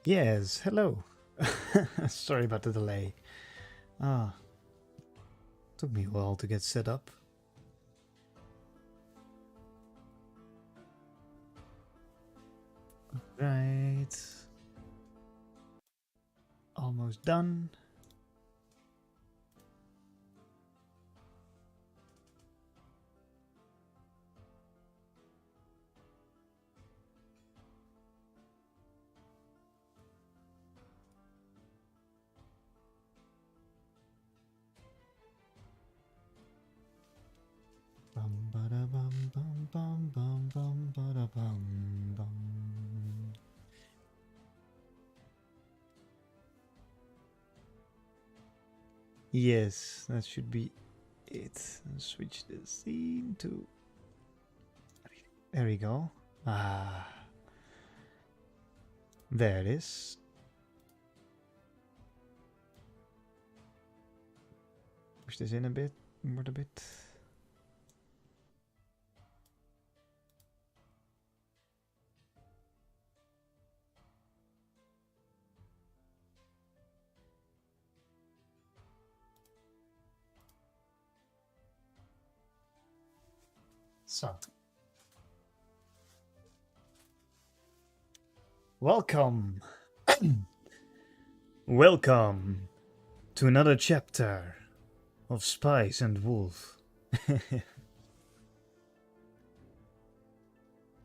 Yes, hello. Sorry about the delay. Ah, took me a while to get set up. Right. Almost done. Bum bada bum bum bum bum bum bada bum bum. Yes, that should be it. Switch the scene to. There we go. Ah, there it is. Push this in a bit, more a bit. So, welcome, welcome to another chapter of Spice and Wolf.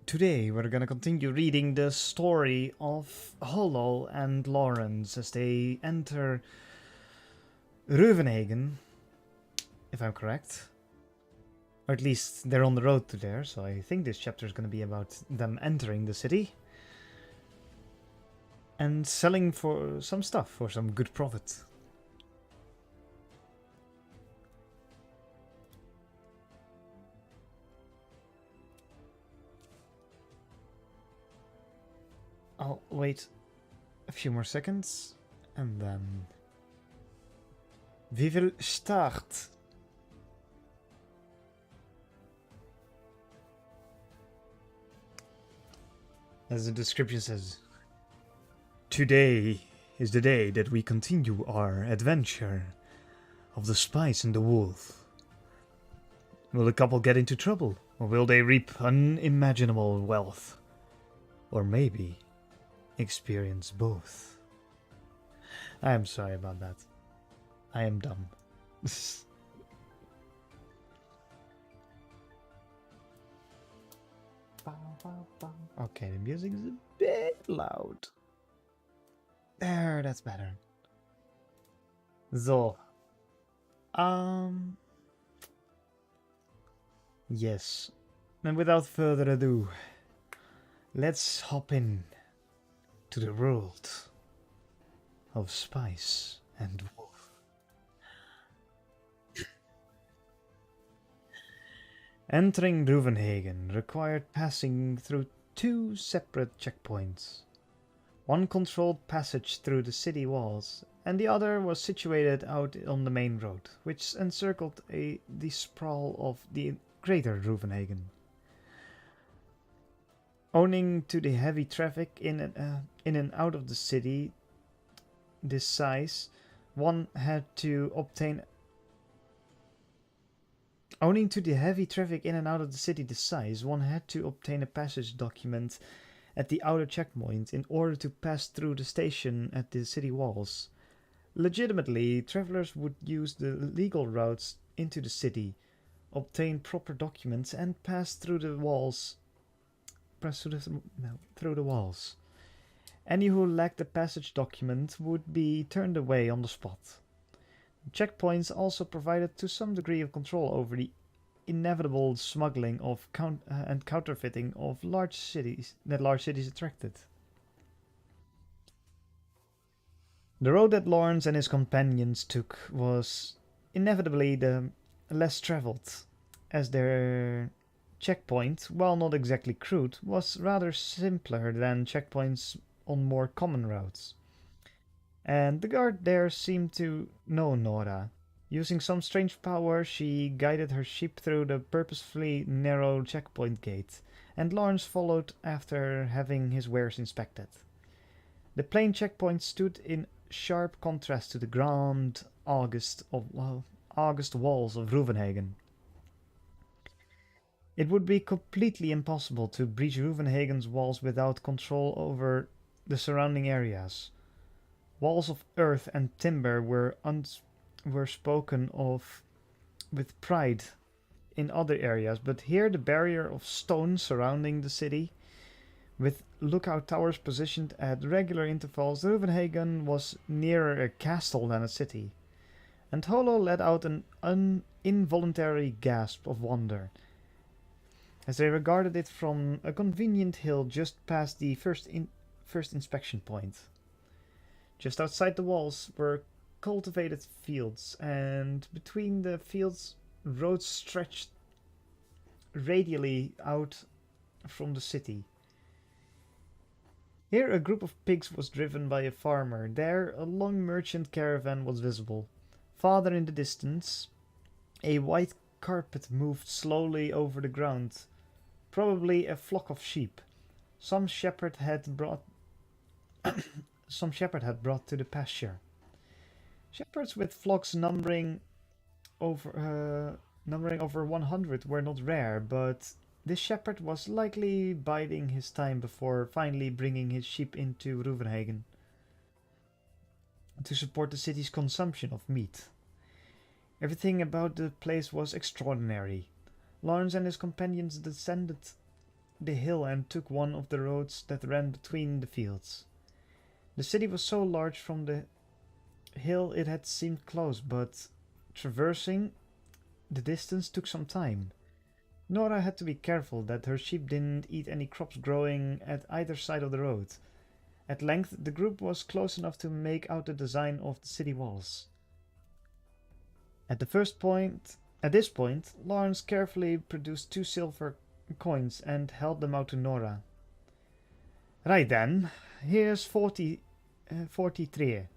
Today we're gonna continue reading the story of Hollow and Lawrence as they enter Reuvenhagen, if I'm correct. Or at least they're on the road to there, so I think this chapter is gonna be about them entering the city and selling for some stuff for some good profit. I'll wait a few more seconds and then we will start. As the description says, today is the day that we continue our adventure of the Spice and the Wolf. Will the couple get into trouble, or will they reap unimaginable wealth? Or maybe experience both? I am sorry about that. I am dumb. Okay, the music is a bit loud. There, that's better. So. Yes. And without further ado, let's hop in to the world of Spice and Wolf. Entering Reuvenhagen required passing through two separate checkpoints. One controlled passage through the city walls, and the other was situated out on the main road, which encircled the sprawl of the greater Reuvenhagen. Owing to the heavy traffic in and out of the city this size, one had to obtain Owing to the heavy traffic in and out of the city this size, one had to obtain a passage document at the outer checkpoint in order to pass through the station at the city walls. Legitimately, travelers would use the legal routes into the city, obtain proper documents, and pass through the walls. Through the walls. Any who lacked a passage document would be turned away on the spot. Checkpoints also provided to some degree of control over the inevitable smuggling of and counterfeiting of large cities attracted. The road that Lawrence and his companions took was inevitably the less traveled, as their checkpoint, while not exactly crude, was rather simpler than checkpoints on more common routes. And the guard there seemed to know Nora. Using some strange power, she guided her ship through the purposefully narrow checkpoint gate, and Lawrence followed after having his wares inspected. The plain checkpoint stood in sharp contrast to the grand August walls of Ruvenhagen. It would be completely impossible to breach Ruvenhagen's walls without control over the surrounding areas. Walls of earth and timber were spoken of with pride in other areas, but here the barrier of stone surrounding the city, with lookout towers positioned at regular intervals, Ruvenhagen was nearer a castle than a city. And Holo let out an involuntary gasp of wonder as they regarded it from a convenient hill just past the first inspection point. Just outside the walls were cultivated fields, and between the fields roads stretched radially out from the city. Here a group of pigs was driven by a farmer. There a long merchant caravan was visible. Farther in the distance, a white carpet moved slowly over the ground, probably a flock of sheep. Some shepherd had brought to the pasture. Shepherds with flocks numbering over 100 were not rare, but this shepherd was likely biding his time before finally bringing his sheep into Ruvenhagen to support the city's consumption of meat. Everything about the place was extraordinary. Lawrence and his companions descended the hill and took one of the roads that ran between the fields. The city was so large from the hill it had seemed close, but traversing the distance took some time. Nora had to be careful that her sheep didn't eat any crops growing at either side of the road. At length, the group was close enough to make out the design of the city walls. At this point, Lawrence carefully produced 2 silver coins and held them out to Nora. Right then, here's 40 treer.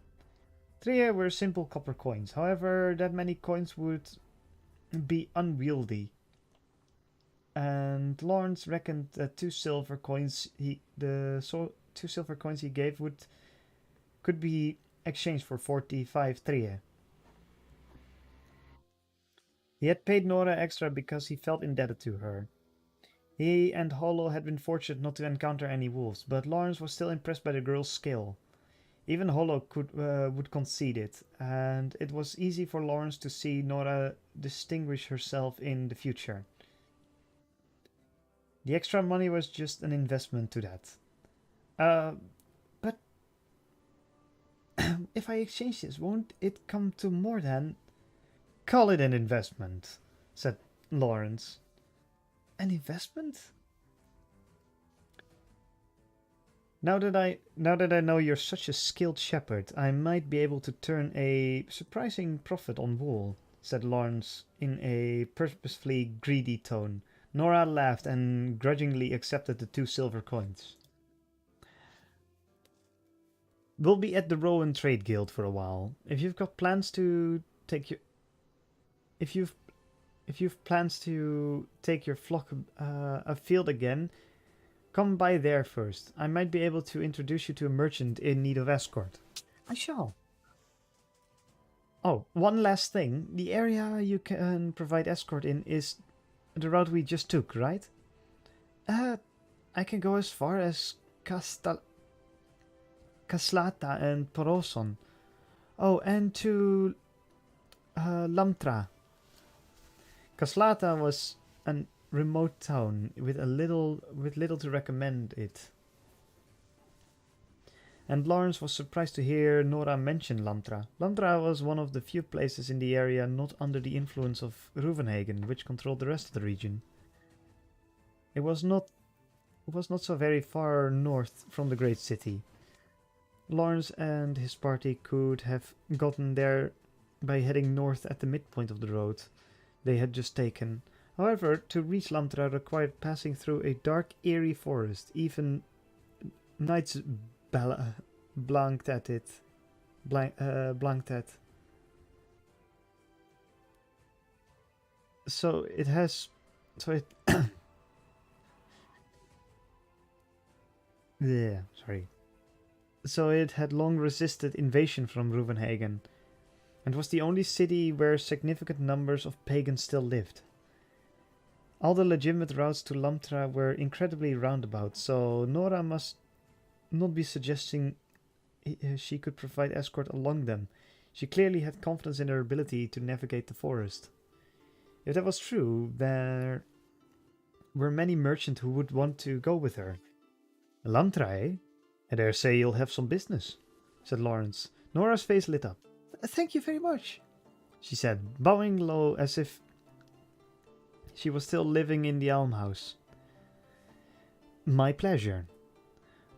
Treer were simple copper coins. However, that many coins would be unwieldy. And Lawrence reckoned that 2 silver coins he gave could be exchanged for 45 treer. He had paid Nora extra because he felt indebted to her. He and Holo had been fortunate not to encounter any wolves, but Lawrence was still impressed by the girl's skill. Even Holo would concede it, and it was easy for Lawrence to see Nora distinguish herself in the future. The extra money was just an investment to that. But if I exchange this, won't it come to more than... Call it an investment, said Lawrence. An investment? Now that I know you're such a skilled shepherd, I might be able to turn a surprising profit on wool, said Lawrence in a purposefully greedy tone. Nora laughed and grudgingly accepted the 2 silver coins. We'll be at the Rowan Trade Guild for a while. If you've plans to take your flock afield again, come by there first. I might be able to introduce you to a merchant in need of escort. I shall. Oh, one last thing. The area you can provide escort in is the route we just took, right? I can go as far as Caslata and Poroson. Oh, and to Lamtra. Caslata was a remote town with little to recommend it. And Lawrence was surprised to hear Nora mention Lamtra. Lamtra was one of the few places in the area not under the influence of Ruvenhagen, which controlled the rest of the region. It was not so very far north from the great city. Lawrence and his party could have gotten there by heading north at the midpoint of the road they had just taken. However, to reach Lamtra required passing through a dark, eerie forest. Even nights blanked at it. Blanked at. So it has... So it... yeah, sorry. so it had long resisted invasion from Reuvenhagen, and was the only city where significant numbers of pagans still lived. All the legitimate routes to Lamtra were incredibly roundabout, so Nora must not be suggesting she could provide escort along them. She clearly had confidence in her ability to navigate the forest. If that was true, there were many merchants who would want to go with her. Lamtra, eh? I dare say you'll have some business, said Lawrence. Nora's face lit up. Thank you very much, she said, bowing low as if she was still living in the almhouse. My pleasure.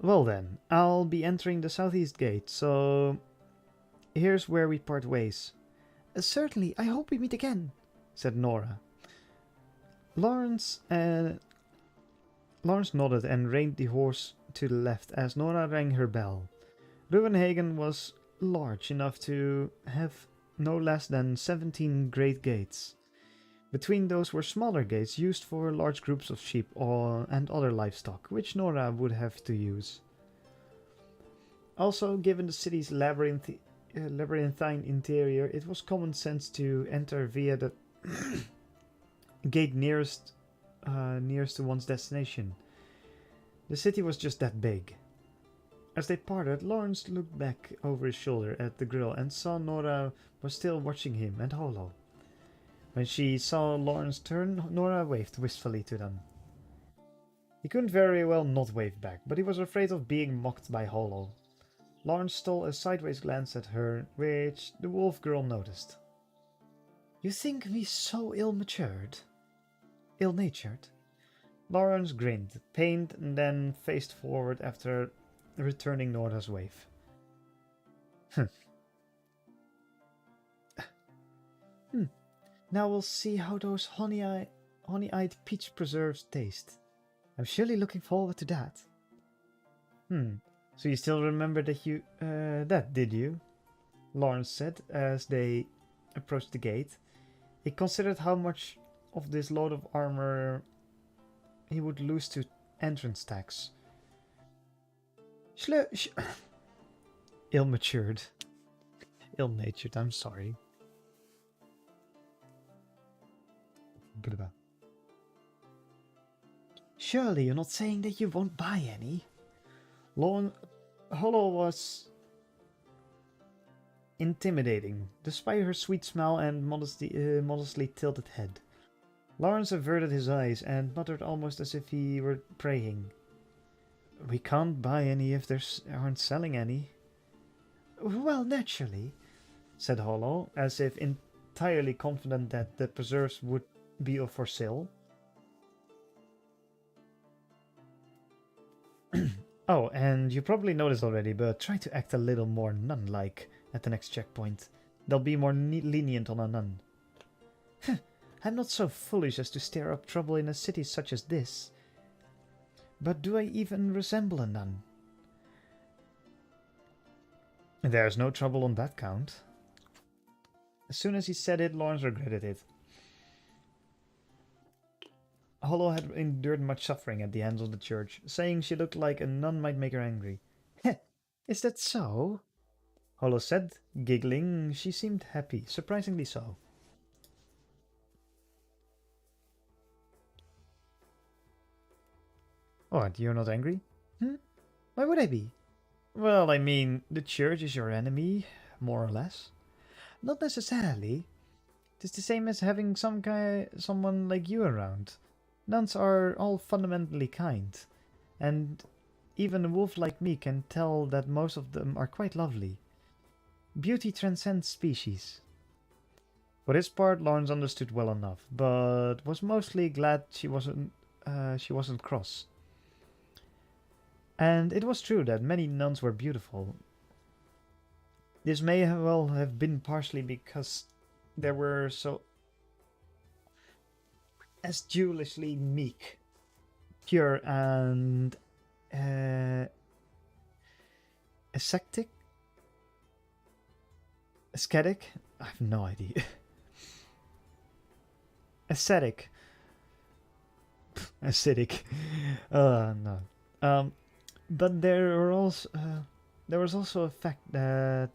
Well then, I'll be entering the southeast gate, so here's where we part ways. Certainly, I hope we meet again, said Nora. Lawrence nodded and reined the horse to the left as Nora rang her bell. Reuvenhagen was large enough to have no less than 17 great gates. Between those were smaller gates used for large groups of sheep and other livestock, which Nora would have to use. Also, given the city's labyrinthine interior, it was common sense to enter via the gate nearest to one's destination. The city was just that big. As they parted, Lawrence looked back over his shoulder at the grill and saw Nora was still watching him and Holo. When she saw Lawrence turn, Nora waved wistfully to them. He couldn't very well not wave back, but he was afraid of being mocked by Holo. Lawrence stole a sideways glance at her, which the wolf girl noticed. You think me so ill-natured? Lawrence grinned, pained, and then faced forward after returning Nora's wave. Now we'll see how those honey-eyed peach preserves taste. I'm surely looking forward to that. So you still remember that, did you? Lawrence said as they approached the gate. He considered how much of this load of armor he would lose to entrance tax. Ill-matured. Ill-natured, I'm sorry. Surely you're not saying that you won't buy any? Holo was intimidating, despite her sweet smile and modestly tilted head. Lawrence averted his eyes and muttered almost as if he were praying. We can't buy any if there aren't selling any. Well, naturally, said Holo, as if entirely confident that the preserves would be for sale. Oh, and you probably noticed already, but try to act a little more nun-like at the next checkpoint. They'll be more lenient on a nun. I'm not so foolish as to stir up trouble in a city such as this. But do I even resemble a nun? There's no trouble on that count. As soon as he said it, Lawrence regretted it. Holo had endured much suffering at the hands of the church. Saying she looked like a nun might make her angry. Is that so? Holo said, giggling. She seemed happy, surprisingly so. What, you're not angry? Why would I be? Well, I mean, the church is your enemy, more or less. Not necessarily. It's the same as having someone like you around. Nuns are all fundamentally kind, and even a wolf like me can tell that most of them are quite lovely. Beauty transcends species. For his part, Lawrence understood well enough, but was mostly glad she wasn't cross. And it was true that many nuns were beautiful. This may well have been partially because they were so aesthetically meek, pure, and ascetic? Ascetic? I have no idea. Ascetic. Acidic. No. But there were There was also a fact that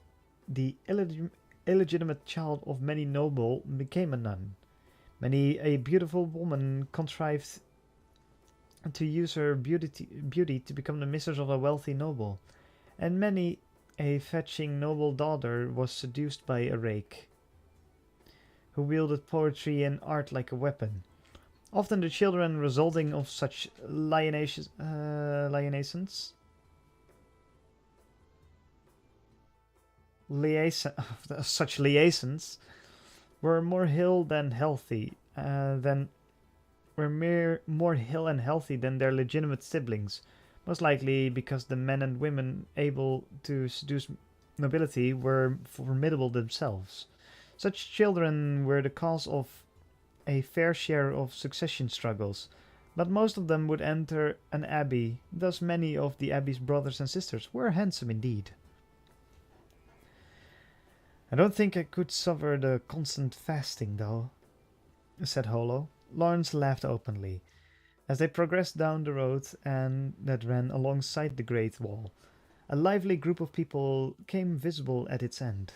the illegitimate child of many noble became a nun. Many a beautiful woman contrived to use her beauty to become the mistress of a wealthy noble, and many a fetching noble daughter was seduced by a rake who wielded poetry and art like a weapon. Often the children resulting of such such liaisons were more ill than healthy than were more ill and healthy than their legitimate siblings, most likely because the men and women able to seduce nobility were formidable themselves. Such children were the cause of a fair share of succession struggles, but most of them would enter an abbey, thus many of the abbey's brothers and sisters were handsome indeed. I don't think I could suffer the constant fasting, though, said Holo. Lawrence laughed openly. As they progressed down the road and that ran alongside the Great Wall, a lively group of people came visible at its end.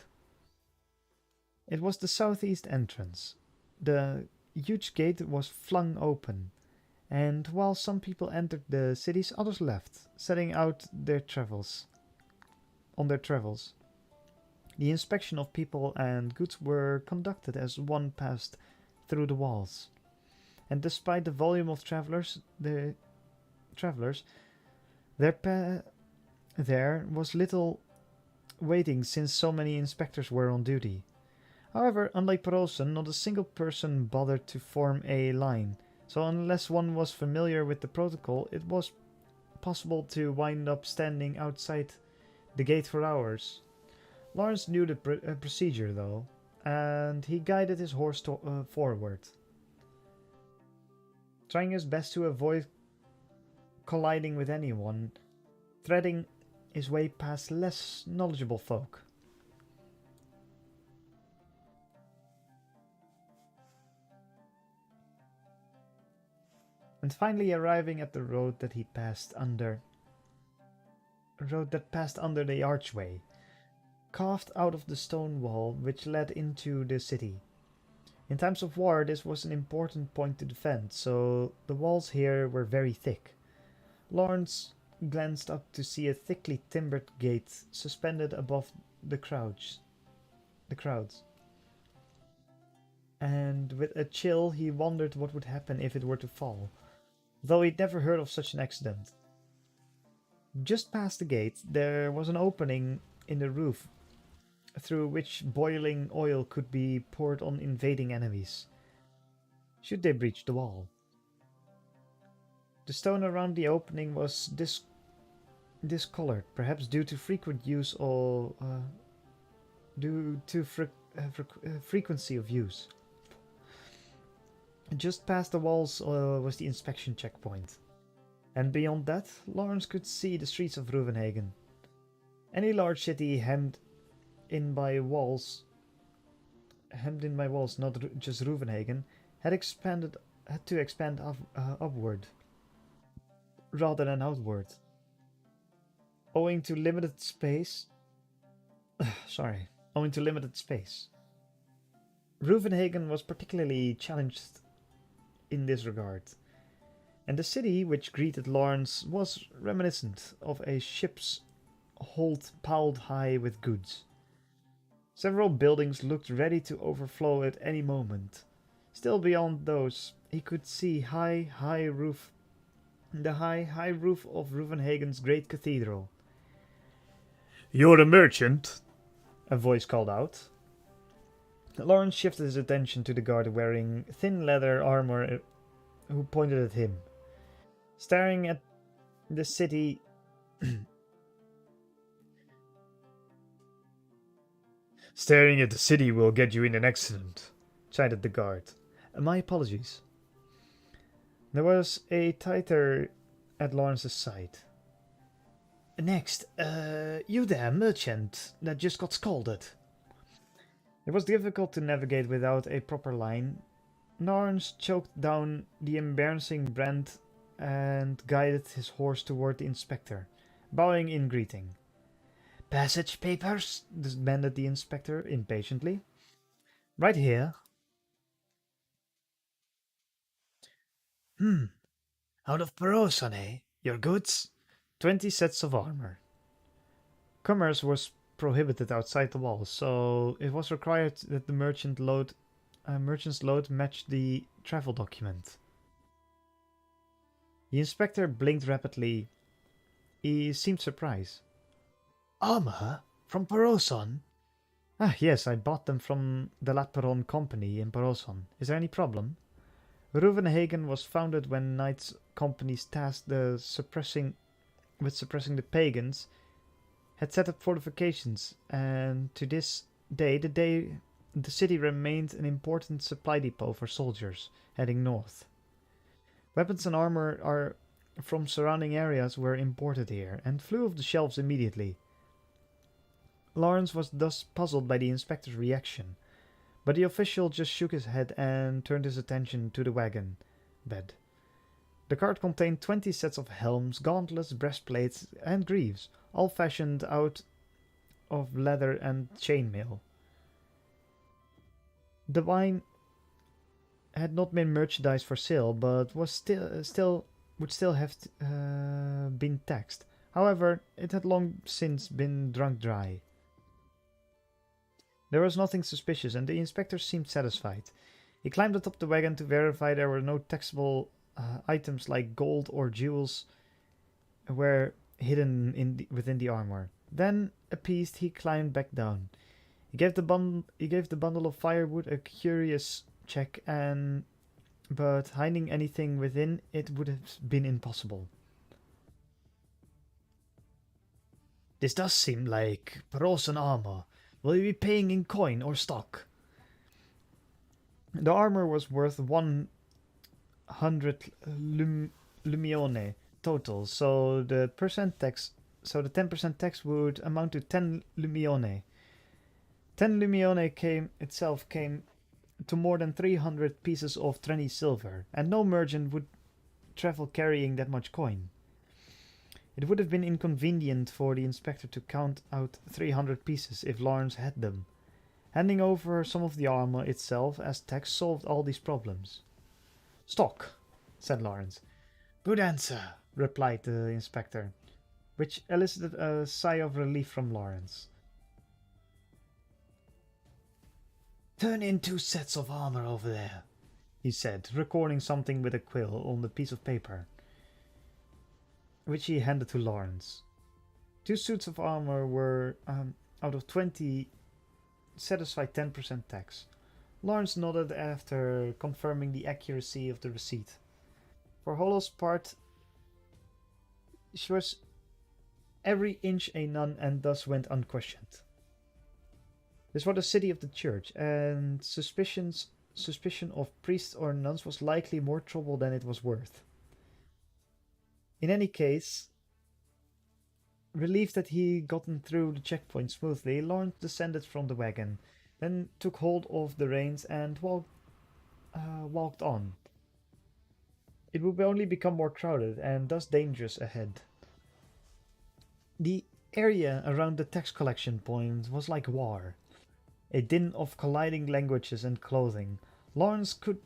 It was the southeast entrance. The huge gate was flung open, and while some people entered the cities, others left, setting out on their travels. The inspection of people and goods were conducted as one passed through the walls, and despite the volume of travelers, there was little waiting since so many inspectors were on duty. However, unlike Perosen, not a single person bothered to form a line, so unless one was familiar with the protocol, it was possible to wind up standing outside the gate for hours. Lawrence knew the procedure, though, and he guided his horse forward, trying his best to avoid colliding with anyone, threading his way past less knowledgeable folk. And finally arriving at the road that passed under the archway, carved out of the stone wall which led into the city. In times of war, this was an important point to defend, so the walls here were very thick. Lawrence glanced up to see a thickly timbered gate suspended above the crowds. And with a chill, he wondered what would happen if it were to fall, though he'd never heard of such an accident. Just past the gate, there was an opening in the roof through which boiling oil could be poured on invading enemies, should they breach the wall. The stone around the opening was discolored, perhaps due to frequent use or frequency of use. Just past the walls was the inspection checkpoint, and beyond that, Lawrence could see the streets of Ruvenhagen. Any large city hemmed in by walls, not just Ruvenhagen, had to expand upward rather than outward, owing to limited space. Ruvenhagen was particularly challenged in this regard, and the city which greeted Lawrence was reminiscent of a ship's hold piled high with goods. Several buildings looked ready to overflow at any moment. Still beyond those, he could see the high roof of Ruvenhagen's great cathedral. "You're a merchant?" a voice called out. Lawrence shifted his attention to the guard wearing thin leather armor who pointed at him. Staring at the city Staring at the city will get you in an accident, chided the guard. My apologies. There was a tighter at Lawrence's side. "Next, you there, merchant, that just got scalded." It was difficult to navigate without a proper line. Lawrence choked down the embarrassing brand and guided his horse toward the inspector, bowing in greeting. Passage papers? Demanded the inspector impatiently. Right here. Hmm. Out of Peroson, eh? Your goods? 20 sets of armor. Commerce was prohibited outside the walls, so it was required that the merchant's load matched the travel document. The inspector blinked rapidly. He seemed surprised. Armor? From Peroson? Ah, yes, I bought them from the Laperon Company in Peroson. Is there any problem? Reuvenhagen was founded when knights companies tasked with suppressing the pagans had set up fortifications, and to this day, the city remained an important supply depot for soldiers heading north. Weapons and armor are from surrounding areas were imported here and flew off the shelves immediately. Lawrence was thus puzzled by the inspector's reaction, but the official just shook his head and turned his attention to the wagon bed. The cart contained 20 sets of helms, gauntlets, breastplates, and greaves, all fashioned out of leather and chainmail. The wine had not been merchandise for sale, but was still would still have been taxed. However, it had long since been drunk dry. There was nothing suspicious, and the inspector seemed satisfied. He climbed atop the wagon to verify there were no taxable items like gold or jewels were hidden within the armor. Then, appeased, he climbed back down. He gave the bundle of firewood a curious check, but hiding anything within it would have been impossible. This does seem like Perosan armor. Will you be paying in coin or stock? The armor was worth 100 lumione total, so the 10% tax would amount to 10 lumione. 10 lumione came to more than 300 pieces of Treni silver, and no merchant would travel carrying that much coin. It would have been inconvenient for the inspector to count out 300 pieces if Lawrence had them. Handing over some of the armor itself as tax solved all these problems. Stock, said Lawrence. Good answer, replied the inspector, which elicited a sigh of relief from Lawrence. Turn in 2 sets of armor over there, he said, recording something with a quill on the piece of paper, which he handed to Lawrence. 2 suits of armor were, out of 20, satisfied 10% tax. Lawrence nodded after confirming the accuracy of the receipt. For Hollow's part, she was every inch a nun and thus went unquestioned. This was the city of the church, and suspicion of priests or nuns was likely more trouble than it was worth. In any case, relieved that he gotten through the checkpoint smoothly, Lawrence descended from the wagon, then took hold of the reins and walked on. It would only become more crowded and thus dangerous ahead. The area around the tax collection point was like war. A din of colliding languages and clothing. Lawrence could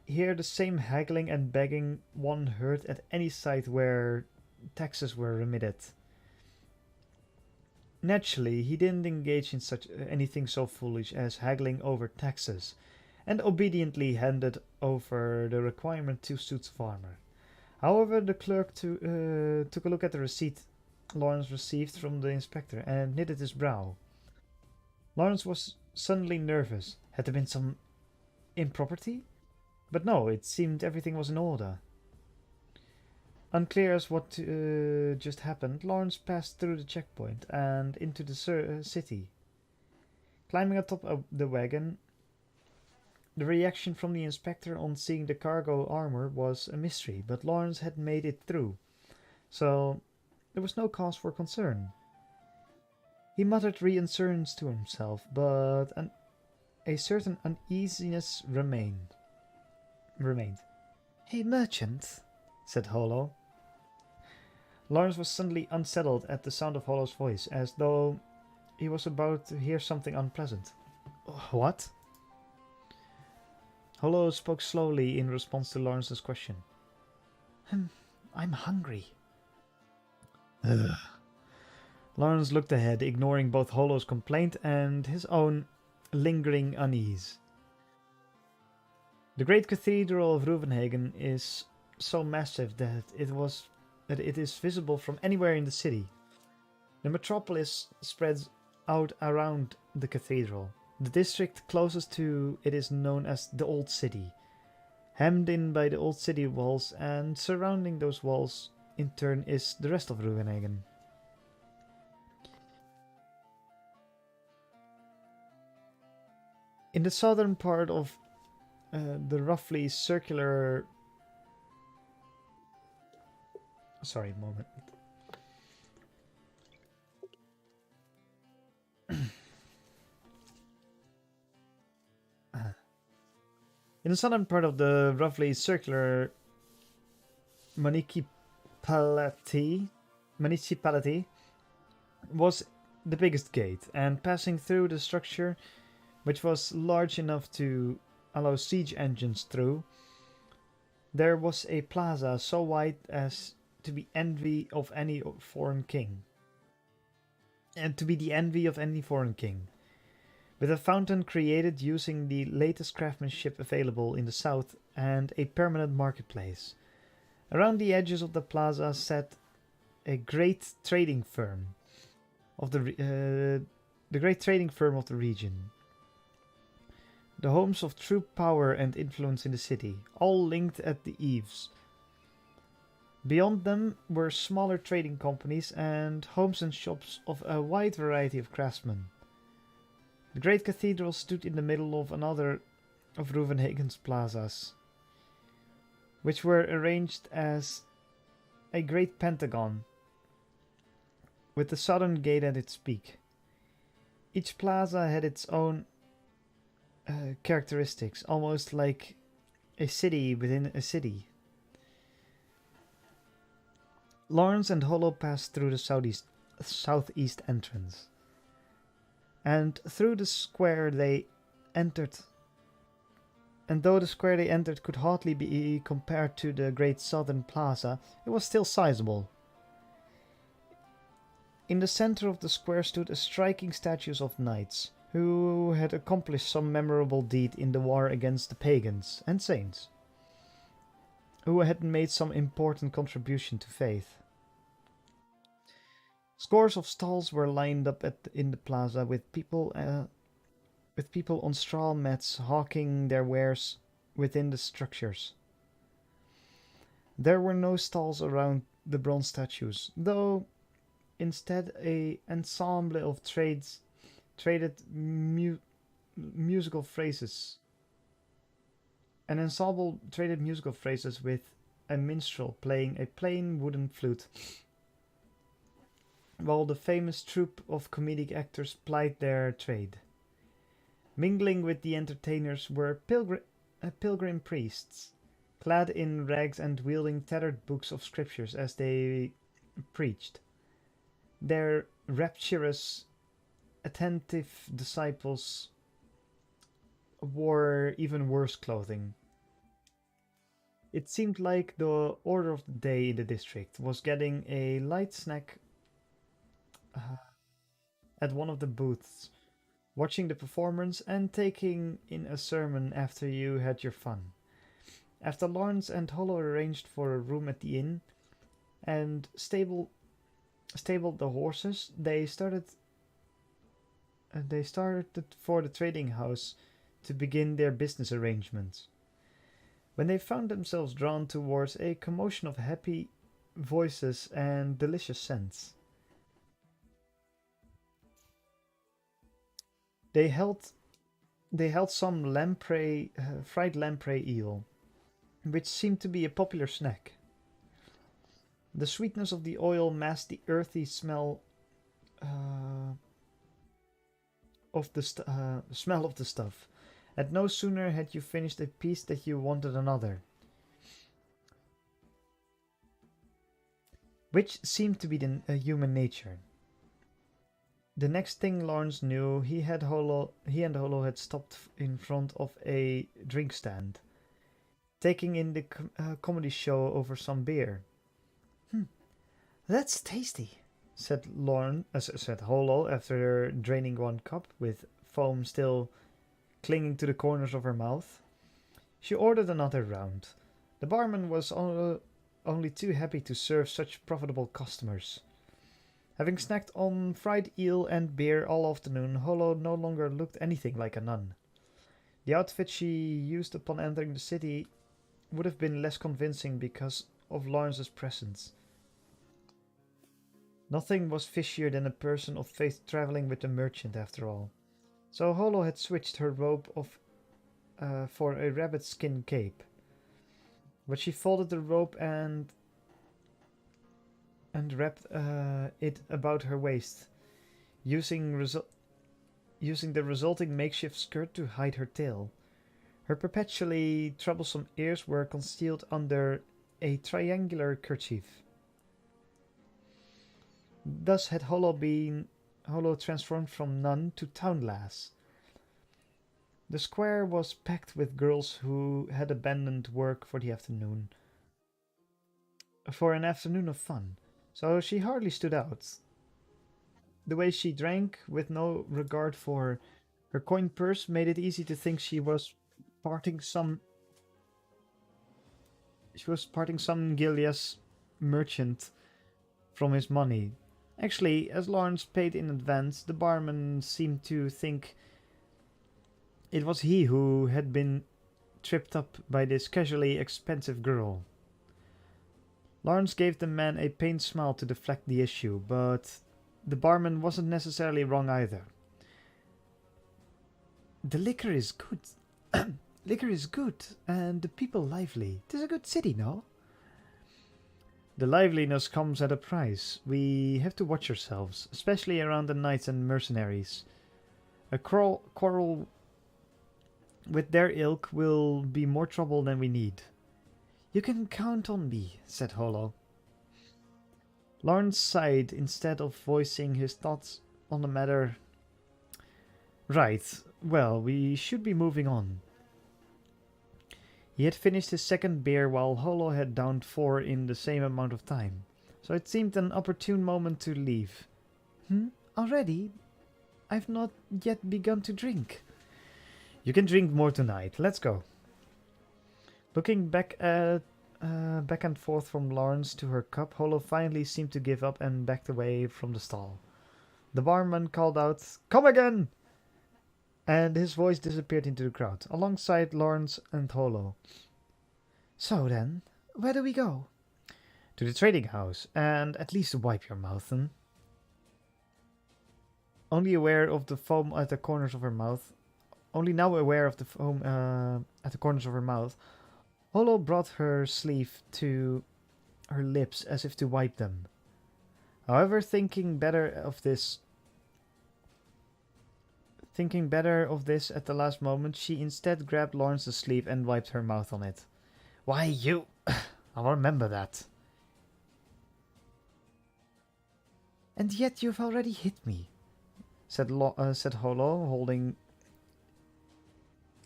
hear the same haggling and begging one heard at any site where taxes were remitted. Naturally, he didn't engage in such anything so foolish as haggling over taxes, and obediently handed over the requirement 2 suits of armor. However, the clerk took a look at the receipt Lawrence received from the inspector and knitted his brow. Lawrence was suddenly nervous. Had there been some impropriety? But no, it seemed everything was in order. Unclear as what just happened, Lawrence passed through the checkpoint and into the city. Climbing atop the wagon, the reaction from the inspector on seeing the cargo armor was a mystery, but Lawrence had made it through, so there was no cause for concern. He muttered reassurance to himself, but a certain uneasiness remained. Hey, merchant, said Hollow. Lawrence was suddenly unsettled at the sound of Hollow's voice, as though he was about to hear something unpleasant. What? Hollow spoke slowly in response to Lawrence's question. I'm hungry. Ugh. Lawrence looked ahead, ignoring both Hollow's complaint and his own lingering unease. The great cathedral of Ruvenhagen is so massive that it is visible from anywhere in the city. The metropolis spreads out around the cathedral. The district closest to it is known as the Old City, hemmed in by the old city walls, and surrounding those walls in turn is the rest of Ruvenhagen. In the southern part of the roughly circular... Sorry, a moment. In the southern part of the roughly circular municipality was the biggest gate, and passing through the structure, which was large enough to allow siege engines through, there was a plaza so wide as to be envy of any foreign king. And to be the envy of any foreign king. With a fountain created using the latest craftsmanship available in the south and a permanent marketplace. Around the edges of the plaza sat a great trading firm of the great trading firm of the region. The homes of true power and influence in the city, all linked at the eaves. Beyond them were smaller trading companies and homes and shops of a wide variety of craftsmen. The great cathedral stood in the middle of another of Ruvenhagen's plazas, which were arranged as a great pentagon, with the southern gate at its peak. Each plaza had its own characteristics, almost like a city within a city. Lawrence and Hollow passed through the southeast entrance, and through the square they entered. And though the square they entered could hardly be compared to the great southern plaza, it was still sizable. In the center of the square stood a striking statues of knights, who had accomplished some memorable deed in the war against the pagans and saints, who had made some important contribution to faith. Scores of stalls were lined up in the plaza with people on straw mats hawking their wares within the structures. There were no stalls around the bronze statues, though instead an ensemble of traded musical phrases. An ensemble traded musical phrases with a minstrel playing a plain wooden flute, while the famous troupe of comedic actors plied their trade. Mingling with the entertainers were pilgrim priests, clad in rags and wielding tattered books of scriptures as they preached. Their rapturous, attentive disciples wore even worse clothing. It seemed like the order of the day in the district was getting a light snack at one of the booths, watching the performance and taking in a sermon after you had your fun. After Lawrence and Hollow arranged for a room at the inn and stabled the horses, they started for the trading house to begin their business arrangements. When they found themselves drawn towards a commotion of happy voices and delicious scents, they held some fried lamprey eel, which seemed to be a popular snack. The sweetness of the oil masked the earthy smell of the stuff. And no sooner had you finished a piece that you wanted another. which seemed to be human nature. The next thing Lawrence knew, he and Holo had stopped in front of a drink stand, taking in the comedy show over some beer. Hmm, that's tasty, said Holo after draining one cup with foam still clinging to the corners of her mouth. She ordered another round. The barman was only too happy to serve such profitable customers. Having snacked on fried eel and beer all afternoon, Holo no longer looked anything like a nun. The outfit she used upon entering the city would have been less convincing because of Lawrence's presence. Nothing was fishier than a person of faith traveling with the merchant, after all. So Holo had switched her robe for a rabbit skin cape. But she folded the robe and wrapped it about her waist, using the resulting makeshift skirt to hide her tail. Her perpetually troublesome ears were concealed under a triangular kerchief. Thus had Holo transformed from nun to town lass. The square was packed with girls who had abandoned work for an afternoon of fun, so she hardly stood out. The way she drank, with no regard for her coin purse, made it easy to think she was parting some Gileas merchant from his money. Actually, as Lawrence paid in advance, the barman seemed to think it was he who had been tripped up by this casually expensive girl. Lawrence gave the man a pained smile to deflect the issue, but the barman wasn't necessarily wrong either. The liquor is good. Liquor is good, and the people lively. 'Tis a good city, no? The liveliness comes at a price. We have to watch ourselves, especially around the knights and mercenaries. A quarrel with their ilk will be more trouble than we need. You can count on me, said Holo. Lawrence sighed instead of voicing his thoughts on the matter. Right, well, we should be moving on. He had finished his second beer while Holo had downed 4 in the same amount of time, so it seemed an opportune moment to leave. Already? I've not yet begun to drink. You can drink more tonight. Let's go. Looking back and forth from Lawrence to her cup, Holo finally seemed to give up and backed away from the stall. The barman called out, "Come again!" and his voice disappeared into the crowd, alongside Lawrence and Holo. So then, where do we go? To the trading house, and at least wipe your mouth, Only now aware of the foam at the corners of her mouth, Holo brought her sleeve to her lips as if to wipe them. However, thinking better of this at the last moment, she instead grabbed Lawrence's sleeve and wiped her mouth on it. Why, you... I'll remember that. And yet you've already hit me, said Holo,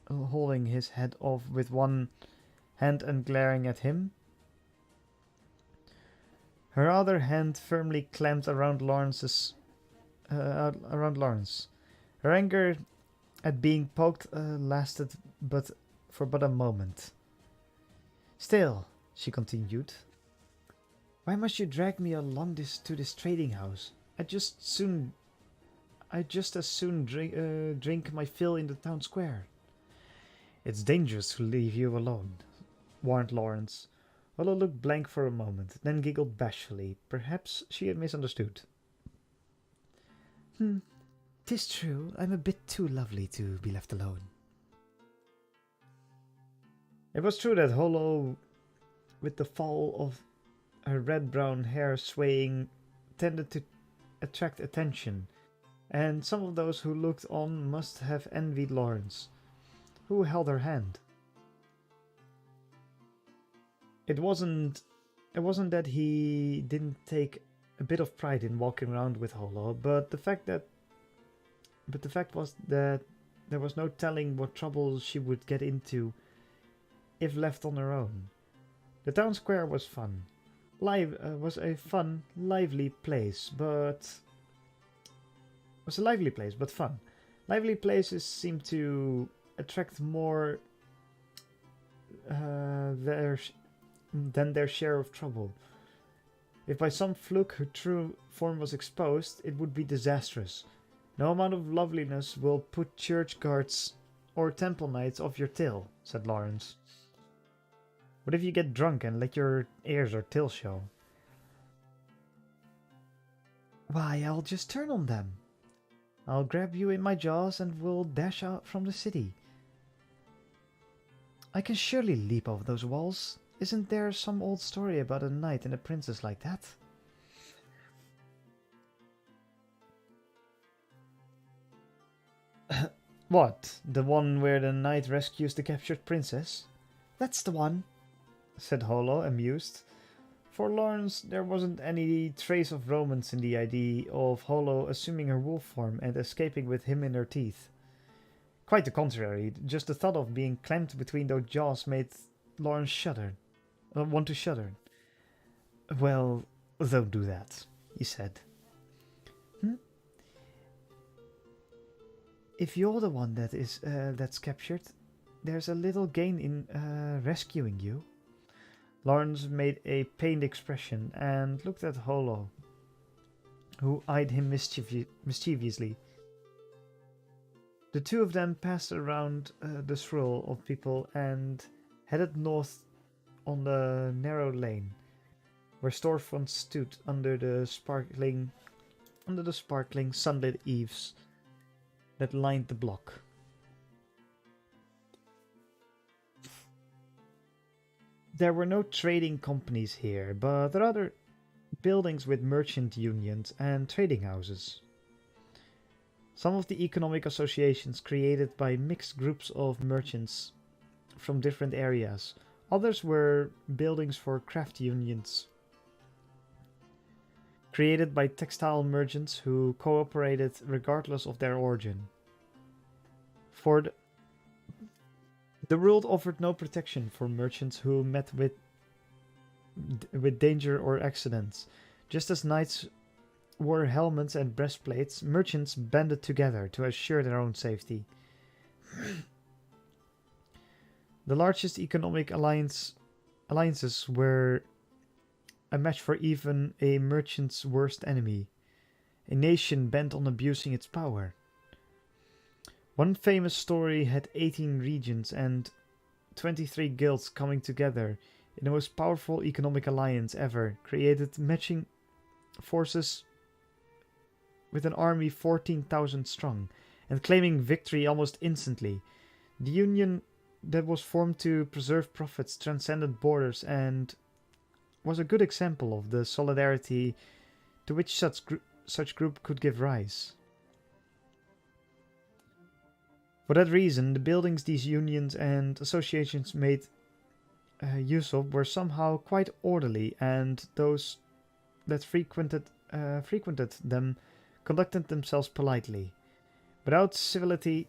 holding his head off with one hand and glaring at him. Her other hand firmly clamped around Lawrence. Her anger at being poked lasted for but a moment. Still, she continued, why must you drag me along to this trading house? I'd just as soon drink my fill in the town square. It's dangerous to leave you alone, warned Lawrence. Holo looked blank for a moment, then giggled bashfully. Perhaps she had misunderstood. 'Tis true, I'm a bit too lovely to be left alone. It was true that Holo, with the fall of her red-brown hair swaying, tended to attract attention, and some of those who looked on must have envied Lawrence, who held her hand. It wasn't it wasn't that he didn't take a bit of pride in walking around with Holo, but the fact was that there was no telling what trouble she would get into if left on her own. The town square was fun. Was a fun, lively place, but was a lively place, but fun. Lively places seem to attract more than their share of trouble. If by some fluke her true form was exposed, it would be disastrous. No amount of loveliness will put church guards or temple knights off your tail, said Lawrence. What if you get drunk and let your ears or tail show? Why, I'll just turn on them. I'll grab you in my jaws and we'll dash out from the city. I can surely leap over those walls. Isn't there some old story about a knight and a princess like that? What? The one where the knight rescues the captured princess? That's the one, said Holo, amused. For Lawrence, there wasn't any trace of romance in the idea of Holo assuming her wolf form and escaping with him in her teeth. Quite the contrary, just the thought of being clamped between those jaws made Lawrence want to shudder. Well, don't do that, he said. If you're the one that's captured, there's a little gain in rescuing you. Lawrence made a pained expression and looked at Holo, who eyed him mischievously. The two of them passed around the swirl of people and headed north on the narrow lane, where storefronts stood under the sparkling sunlit eaves that lined the block. There were no trading companies here, but rather buildings with merchant unions and trading houses. Some of the economic associations created by mixed groups of merchants from different areas. Others were buildings for craft unions, created by textile merchants who cooperated regardless of their origin. For the world offered no protection for merchants who met with danger or accidents. Just as knights wore helmets and breastplates, merchants banded together to assure their own safety. The largest economic alliances were a match for even a merchant's worst enemy, a nation bent on abusing its power. One famous story had 18 regions and 23 guilds coming together in the most powerful economic alliance ever, created matching forces with an army 14,000 strong, and claiming victory almost instantly. The union that was formed to preserve profits transcended borders and was a good example of the solidarity to which such group could give rise. For that reason, the buildings these unions and associations made use of were somehow quite orderly, and those that frequented them conducted themselves politely. Without civility,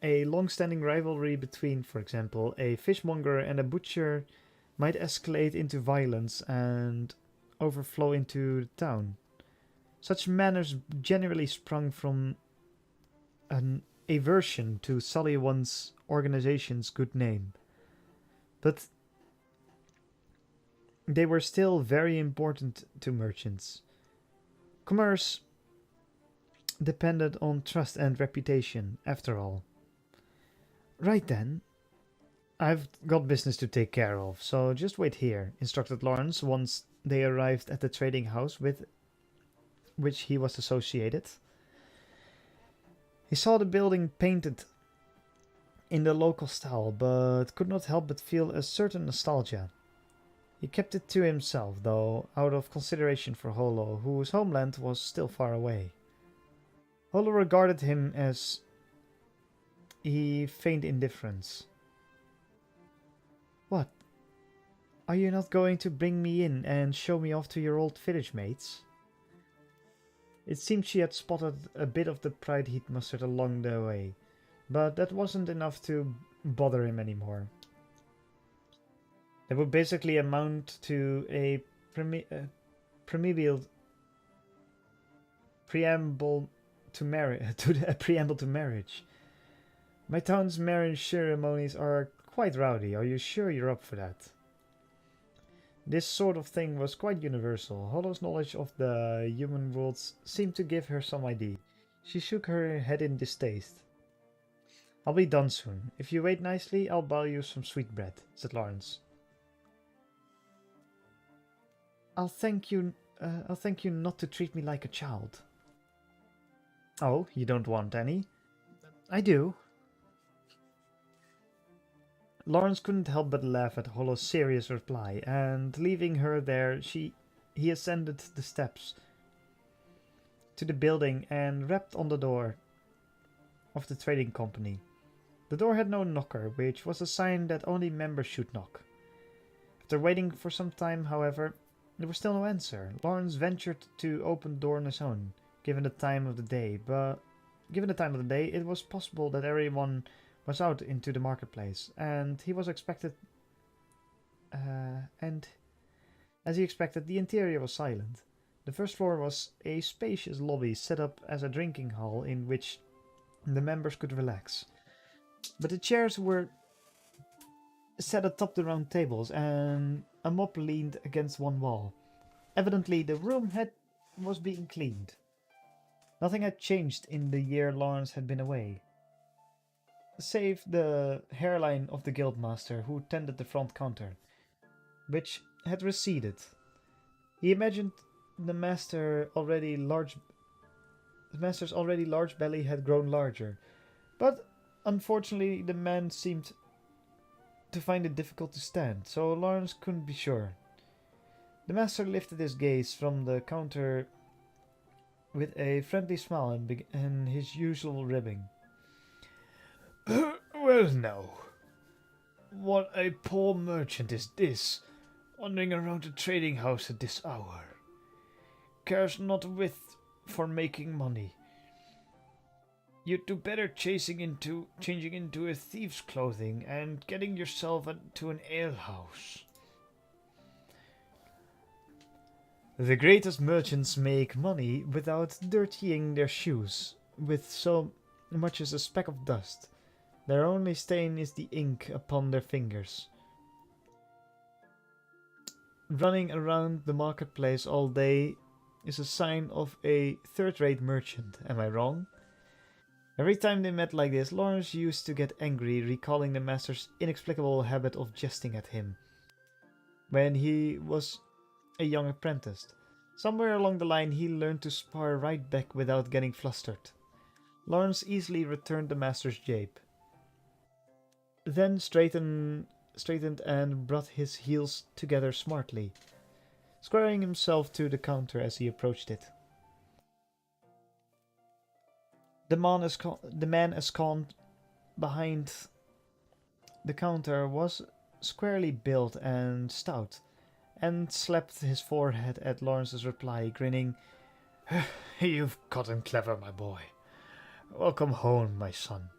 a long-standing rivalry between, for example, a fishmonger and a butcher might escalate into violence and overflow into the town. Such manners generally sprung from an aversion to sully one's organization's good name. But they were still very important to merchants. Commerce depended on trust and reputation, after all. Right then, I've got business to take care of, so just wait here, instructed Lawrence once they arrived at the trading house with which he was associated. He saw the building painted in the local style, but could not help but feel a certain nostalgia. He kept it to himself, though, out of consideration for Holo, whose homeland was still far away. Holo regarded him as he feigned indifference. What? Are you not going to bring me in and show me off to your old village mates? It seemed she had spotted a bit of the pride he'd mustered along the way, but that wasn't enough to bother him anymore. It would basically amount to a preamble preamble to marriage to a preamble to marriage. My town's marriage ceremonies are quite rowdy. Are you sure you're up for that? This sort of thing was quite universal. Hollow's knowledge of the human world seemed to give her some idea. She shook her head in distaste. I'll be done soon. If you wait nicely, I'll buy you some sweetbread, said Lawrence. I'll thank you. I'll thank you not to treat me like a child. Oh, you don't want any? I do. Lawrence couldn't help but laugh at Hollow's serious reply, and leaving her there, he ascended the steps to the building and rapped on the door of the trading company. The door had no knocker, which was a sign that only members should knock. After waiting for some time, however, there was still no answer. Lawrence ventured to open the door on his own, given the time of the day, it was possible that everyone was out into the marketplace, and he was expected. And as he expected, the interior was silent. The first floor was a spacious lobby set up as a drinking hall in which the members could relax. But the chairs were set atop the round tables, and a mop leaned against one wall. Evidently, the room was being cleaned. Nothing had changed in the year Lawrence had been away, save the hairline of the guildmaster who tended the front counter, which had receded. He imagined the master's already large belly had grown larger, but unfortunately the man seemed to find it difficult to stand, so Lawrence couldn't be sure. The master lifted his gaze from the counter with a friendly smile and his usual ribbing. Well now, what a poor merchant is this, wandering around a trading house at this hour. Cares not a whit for making money. You'd do better changing into a thief's clothing and getting yourself to an alehouse. The greatest merchants make money without dirtying their shoes with so much as a speck of dust. Their only stain is the ink upon their fingers. Running around the marketplace all day is a sign of a third-rate merchant, am I wrong? Every time they met like this, Lawrence used to get angry, recalling the master's inexplicable habit of jesting at him when he was a young apprentice. Somewhere along the line he learned to spar right back without getting flustered. Lawrence easily returned the master's jape, then straightened and brought his heels together smartly, squaring himself to the counter as he approached it. The man ensconced behind the counter was squarely built and stout, and slapped his forehead at Lawrence's reply, grinning. You've gotten clever, my boy. Welcome home, my son.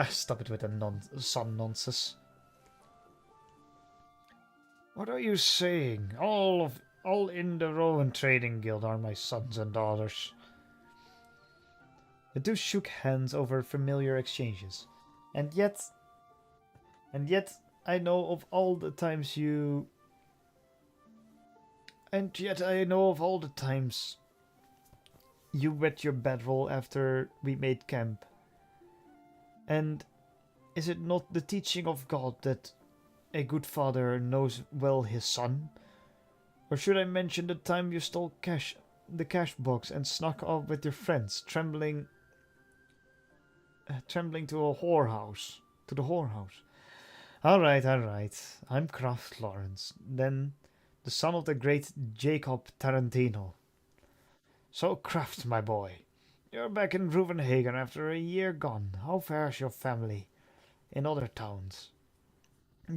Stop it with the son nonsense. What are you saying? All in the Rowan Trading Guild are my sons and daughters. The two shook hands over familiar exchanges, and yet I know of all the times you wet your bedroll after we made camp. And is it not the teaching of God that a good father knows well his son? Or should I mention the time you stole the cash box and snuck off with your friends, trembling to the whorehouse? All right. I'm Kraft Lawrence, then the son of the great Jacob Tarantino. So, Kraft, my boy, you're back in Ruvenhagen after a year gone. How fares your family in other towns?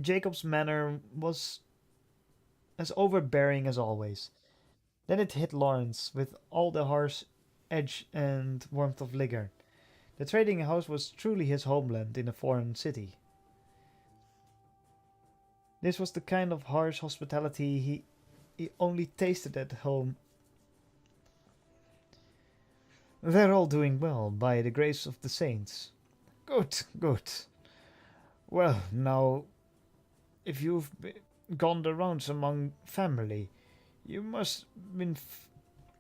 Jacob's manner was as overbearing as always. Then it hit Lawrence with all the harsh edge and warmth of Ligger. The trading house was truly his homeland in a foreign city. This was the kind of harsh hospitality he only tasted at home. They're all doing well, by the grace of the saints. Good, good. Well, now, if you've gone the rounds among family, you must have been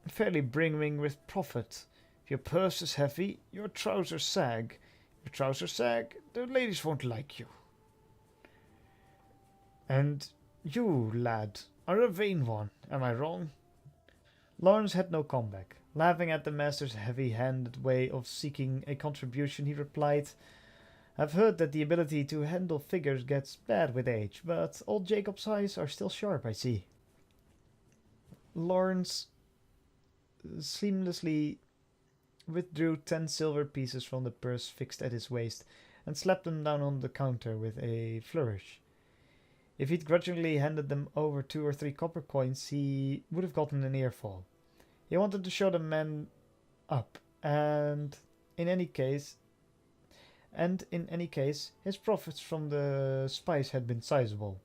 fairly brimming with profit. If your purse is heavy, your trousers sag. If your trousers sag, the ladies won't like you. And you, lad, are a vain one, am I wrong? Lawrence had no comeback. Laughing at the master's heavy-handed way of seeking a contribution, he replied, I've heard that the ability to handle figures gets bad with age, but old Jacob's eyes are still sharp, I see. Lawrence seamlessly withdrew 10 silver pieces from the purse fixed at his waist and slapped them down on the counter with a flourish. If he'd grudgingly handed them over 2 or 3 copper coins, he would have gotten an earful. He wanted to show the man up, and in any case, his profits from the spice had been sizable.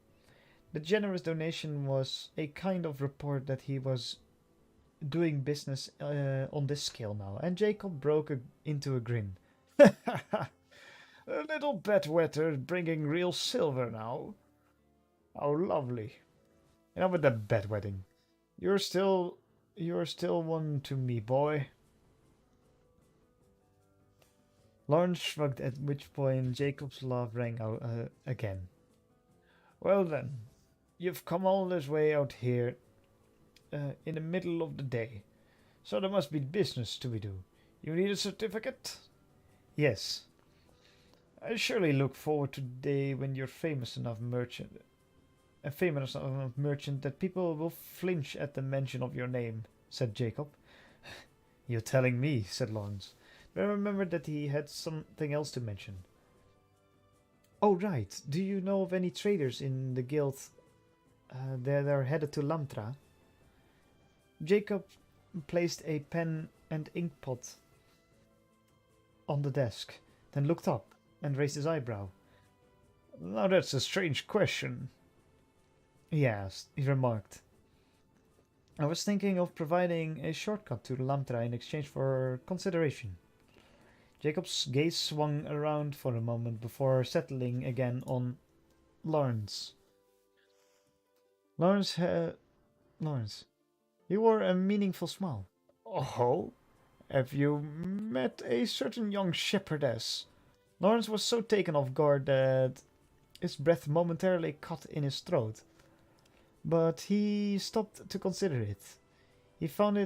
The generous donation was a kind of report that he was doing business on this scale now, and Jacob broke into a grin. A little bedwetter bringing real silver now. How lovely. Enough with the bedwetting. You're still one to me, boy. Lawrence shrugged, at which point Jacob's laugh rang out again. Well then, you've come all this way out here in the middle of the day, so there must be business to be do. You need a certificate? Yes. I surely look forward to the day when you're a famous enough merchant that people will flinch at the mention of your name, said Jacob. You're telling me, said Lawrence. But I remembered that he had something else to mention. Oh, right. Do you know of any traders in the guild that are headed to Lamtra? Jacob placed a pen and ink pot on the desk, then looked up and raised his eyebrow. Now that's a strange question, he remarked. I was thinking of providing a shortcut to Lamtra in exchange for consideration. Jacob's gaze swung around for a moment before settling again on Lawrence. Lawrence. He wore a meaningful smile. Oh, have you met a certain young shepherdess? Lawrence was so taken off guard that his breath momentarily caught in his throat. But he stopped to consider it. He found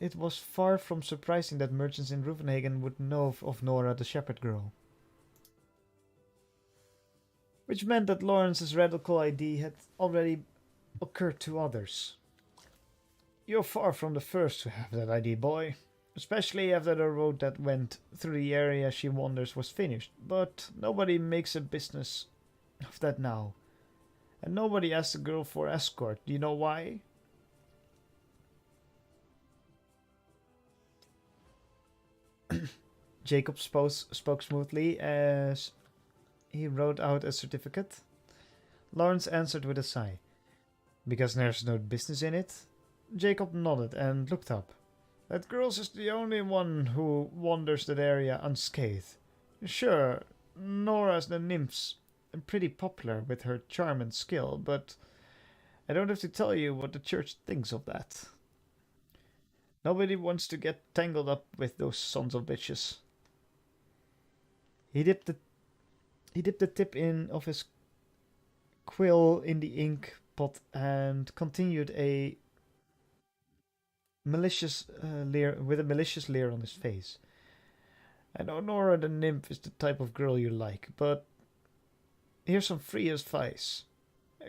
it was far from surprising that merchants in Ruvenhagen would know of Nora the shepherd girl. Which meant that Lawrence's radical idea had already occurred to others. You're far from the first to have that idea, boy. Especially after the road that went through the area she wanders was finished. But nobody makes a business of that now. And nobody asks a girl for escort. Do you know why? Jacob spoke smoothly as he wrote out a certificate. Lawrence answered with a sigh. Because there's no business in it? Jacob nodded and looked up. That girl's is the only one who wanders that area unscathed. Sure, Nora's the nymph's pretty popular with her charm and skill, but I don't have to tell you what the church thinks of that. Nobody wants to get tangled up with those sons of bitches. He dipped the tip in of his quill in the ink pot and continued a malicious with a malicious leer on his face. I know Nora the nymph is the type of girl you like, but here's some free advice.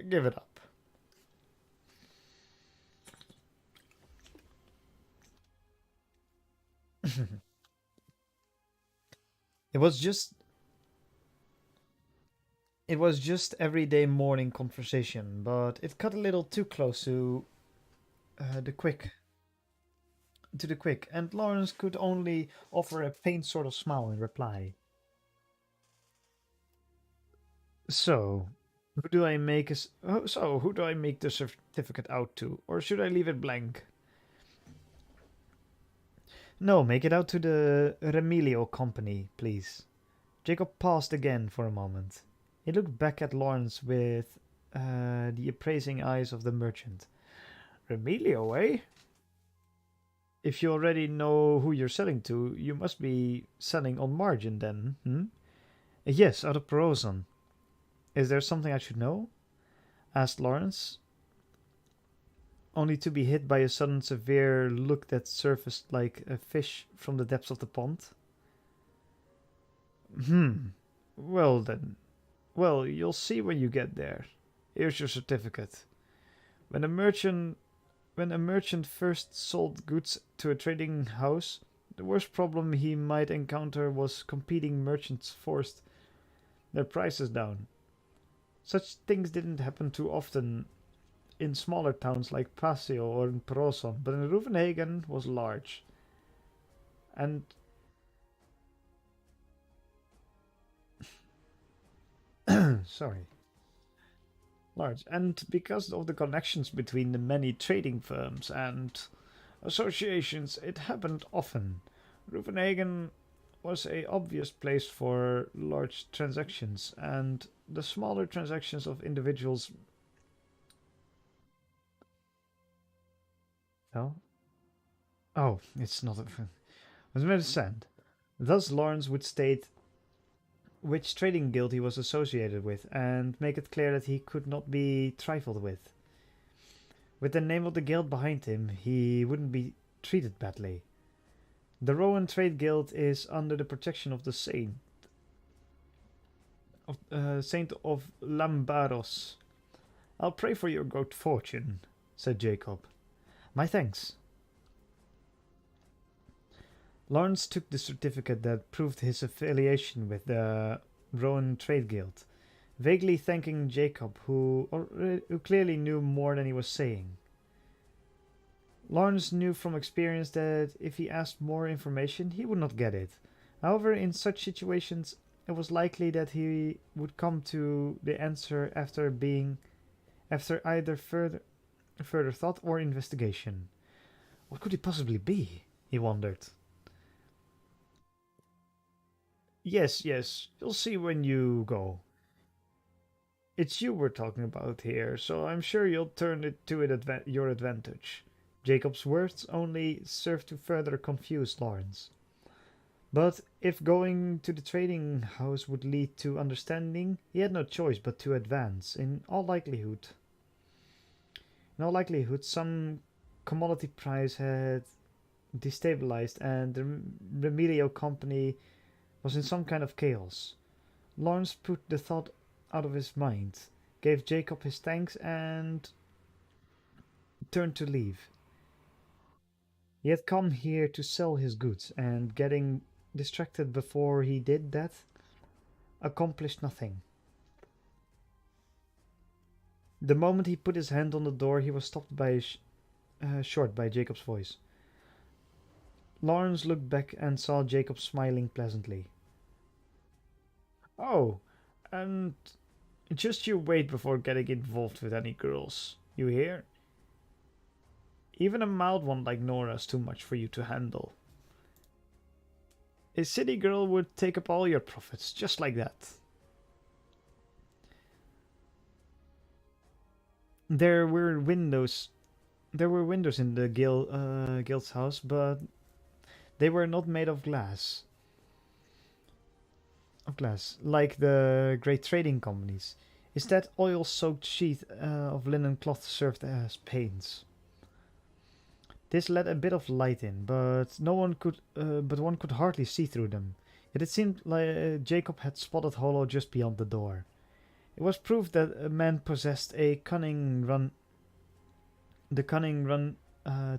Give it up. It was just It was just everyday morning conversation, but it cut a little too close the quick to the quick, and Lawrence could only offer a faint sort of smile in reply. So, who do I make the certificate out to, or should I leave it blank? No, make it out to the Remilio Company, please. Jacob paused again for a moment. He looked back at Lawrence with the appraising eyes of the merchant. Remilio, eh? If you already know who you're selling to, you must be selling on margin then, hmm? Yes, out of Perozon. Is there something I should know? Asked Lawrence, only to be hit by a sudden severe look that surfaced like a fish from the depths of the pond. Hmm. Well then. Well, you'll see when you get there. Here's your certificate. When a merchant when a merchant first sold goods to a trading house, the worst problem he might encounter was competing merchants forced their prices down. Such things didn't happen too often in smaller towns like Pasio or in Proson, but in Ruvenhagen was large. And sorry, large. And because of the connections between the many trading firms and associations, it happened often. Ruvenhagen was a obvious place for large transactions, and the smaller transactions of individuals. No? Oh, it's not a. Was made of sand. Thus, Lawrence would state which trading guild he was associated with and make it clear that he could not be trifled with. With the name of the guild behind him, he wouldn't be treated badly. The Rowan Trade Guild is under the protection of the Saint of Lambaros. I'll pray for your good fortune, said Jacob. My thanks. Lawrence took the certificate that proved his affiliation with the Rowan Trade Guild, vaguely thanking Jacob, who clearly knew more than he was saying. Lawrence knew from experience that if he asked more information, he would not get it. However, in such situations, it was likely that he would come to the answer after either further thought or investigation. What could it possibly be? He wondered. Yes, yes, you'll see when you go. It's you we're talking about here, so I'm sure you'll turn it to your advantage. Jacob's words only served to further confuse Lawrence. But if going to the trading house would lead to understanding, he had no choice but to advance. In all likelihood, some commodity price had destabilized, and the Remilio company was in some kind of chaos. Lawrence put the thought out of his mind, gave Jacob his thanks, and turned to leave. He had come here to sell his goods, and getting distracted before he did that accomplished nothing. The moment he put his hand on the door, he was stopped short by Jacob's voice. Lawrence looked back and saw Jacob smiling pleasantly. Oh, and just you wait before getting involved with any girls. You hear? Even a mild one like Nora's too much for you to handle. A city girl would take up all your profits, just like that. There were windows. There were windows in the guild's house, but they were not made of glass. Like the great trading companies. Instead, oil-soaked sheet of linen cloth served as panes. This let a bit of light in, but one could hardly see through them. Yet it seemed like Jacob had spotted Hollow just beyond the door. It was proof that a man possessed the cunning run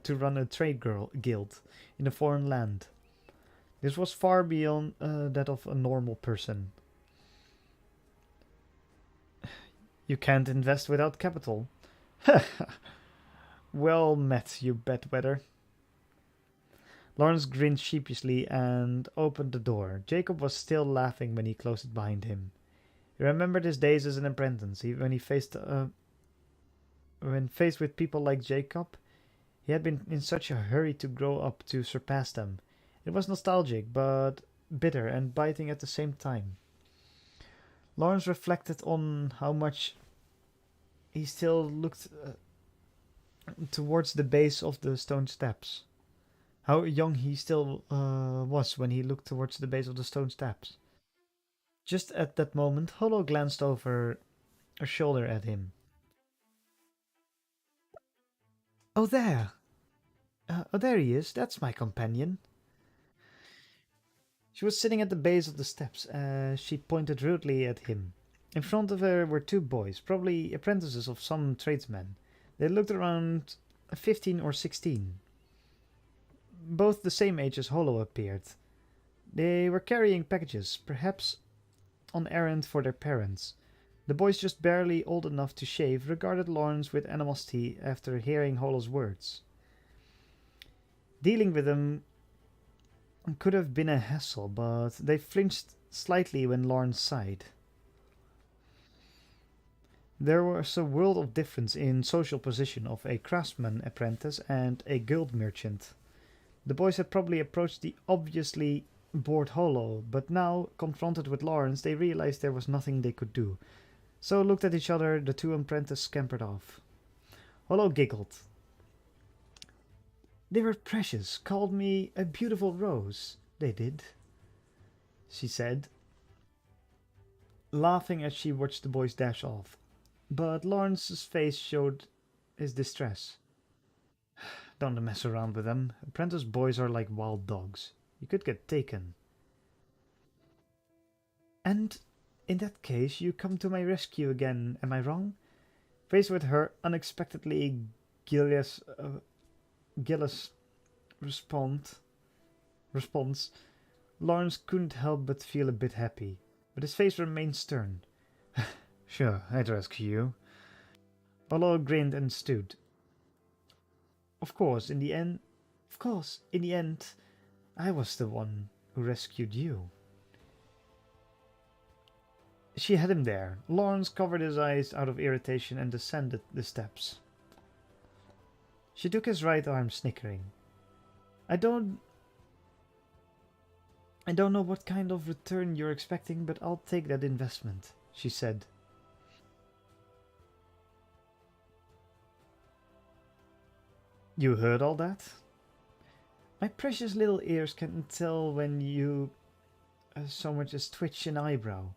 to run a guild in a foreign land. This was far beyond that of a normal person. You can't invest without capital. Well met, you bedwetter. Lawrence grinned sheepishly and opened the door. Jacob was still laughing when he closed it behind him. He remembered his days as an apprentice. When faced with people like Jacob, he had been in such a hurry to grow up to surpass them. It was nostalgic, but bitter and biting at the same time. Lawrence reflected on how much he still looked towards the base of the stone steps. How young he still was when he looked towards the base of the stone steps. Just at that moment, Hollow glanced over her shoulder at him. Oh, there! Oh, there he is. That's my companion. She was sitting at the base of the steps. She pointed rudely at him. In front of her were two boys, probably apprentices of some tradesman. They looked around 15 or 16. Both the same age as Hollow appeared. They were carrying packages, perhaps on errand for their parents. The boys, just barely old enough to shave, regarded Lawrence with animosity after hearing Hollow's words. Dealing with them could have been a hassle, but they flinched slightly when Lawrence sighed. There was a world of difference in social position of a craftsman apprentice and a guild merchant. The boys had probably approached the obviously bored Hollow, but now, confronted with Lawrence, they realized there was nothing they could do. So looked at each other, the two apprentices scampered off. Hollow giggled. They were precious, called me a beautiful rose. They did, she said, laughing as she watched the boys dash off. But Lawrence's face showed his distress. Don't mess around with them. Apprentice boys are like wild dogs. You could get taken. And in that case, you come to my rescue again, am I wrong? Faced with her unexpectedly Gillias response, Lawrence couldn't help but feel a bit happy, but his face remained stern. Sure, I'd rescue you. Olo grinned and stood. Of course, in the end, I was the one who rescued you. She had him there. Lawrence covered his eyes out of irritation and descended the steps. She took his right arm, snickering. I don't know what kind of return you're expecting, but I'll take that investment, she said. You heard all that? My precious little ears can tell when you so much as twitch an eyebrow.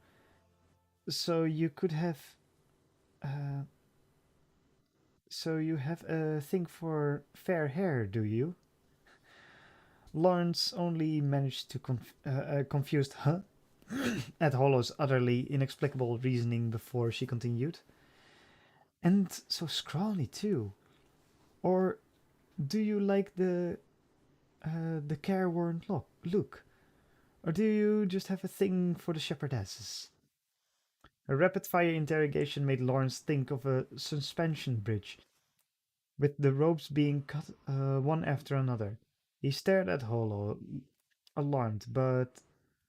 So you could have... so you have a thing for fair hair, do you? Lawrence only managed to confused huh at Hollow's utterly inexplicable reasoning before she continued. And so scrawny too. Or do you like the careworn look? Or do you just have a thing for the shepherdesses? A rapid-fire interrogation made Lawrence think of a suspension bridge, with the ropes being cut one after another. He stared at Hollow, alarmed, but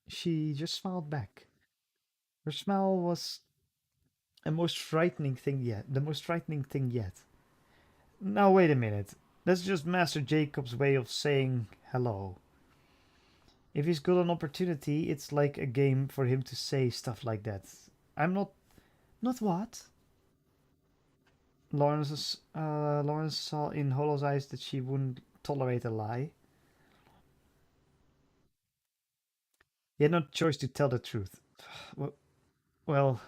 she just smiled back. Her smile was the most frightening thing yet. Now wait a minute. That's just Master Jacob's way of saying hello. If he's got an opportunity, it's like a game for him to say stuff like that. I'm not... Not what? Lawrence saw in Hollow's eyes that she wouldn't tolerate a lie. He had no choice to tell the truth. Well,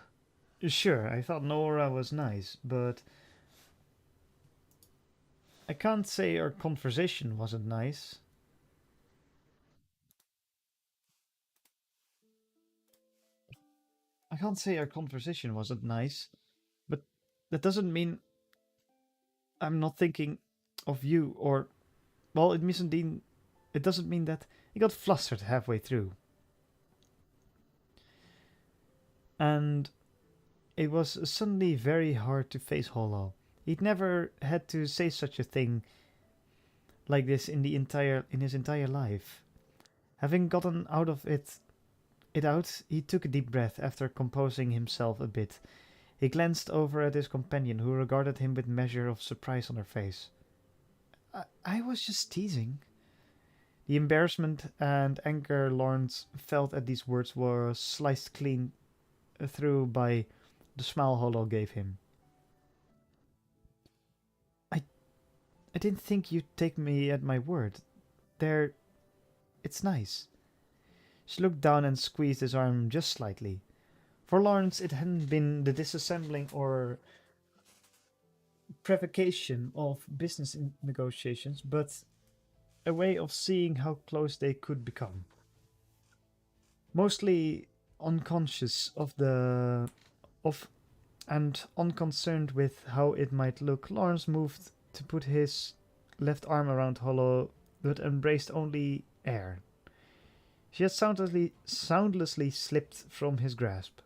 sure, I thought Nora was nice, but I can't say our conversation wasn't nice. I can't say our conversation wasn't nice, but that doesn't mean I'm not thinking of you or... Well, it doesn't mean that he got flustered halfway through. And It was suddenly very hard to face Hollow. He'd never had to say such a thing like this in his entire life. Having gotten it out, he took a deep breath after composing himself a bit. He glanced over at his companion, who regarded him with measure of surprise on her face. I was just teasing. The embarrassment and anger Lawrence felt at these words were sliced clean through by the smile Hollow gave him. I I didn't think you'd take me at my word. There, it's nice. She looked down and squeezed his arm just slightly. For Lawrence, it hadn't been the disassembling or provocation of negotiations, but a way of seeing how close they could become. Mostly unconscious of and unconcerned with how it might look, Lawrence moved to put his left arm around Hollow, but embraced only air. She had soundlessly slipped from his grasp.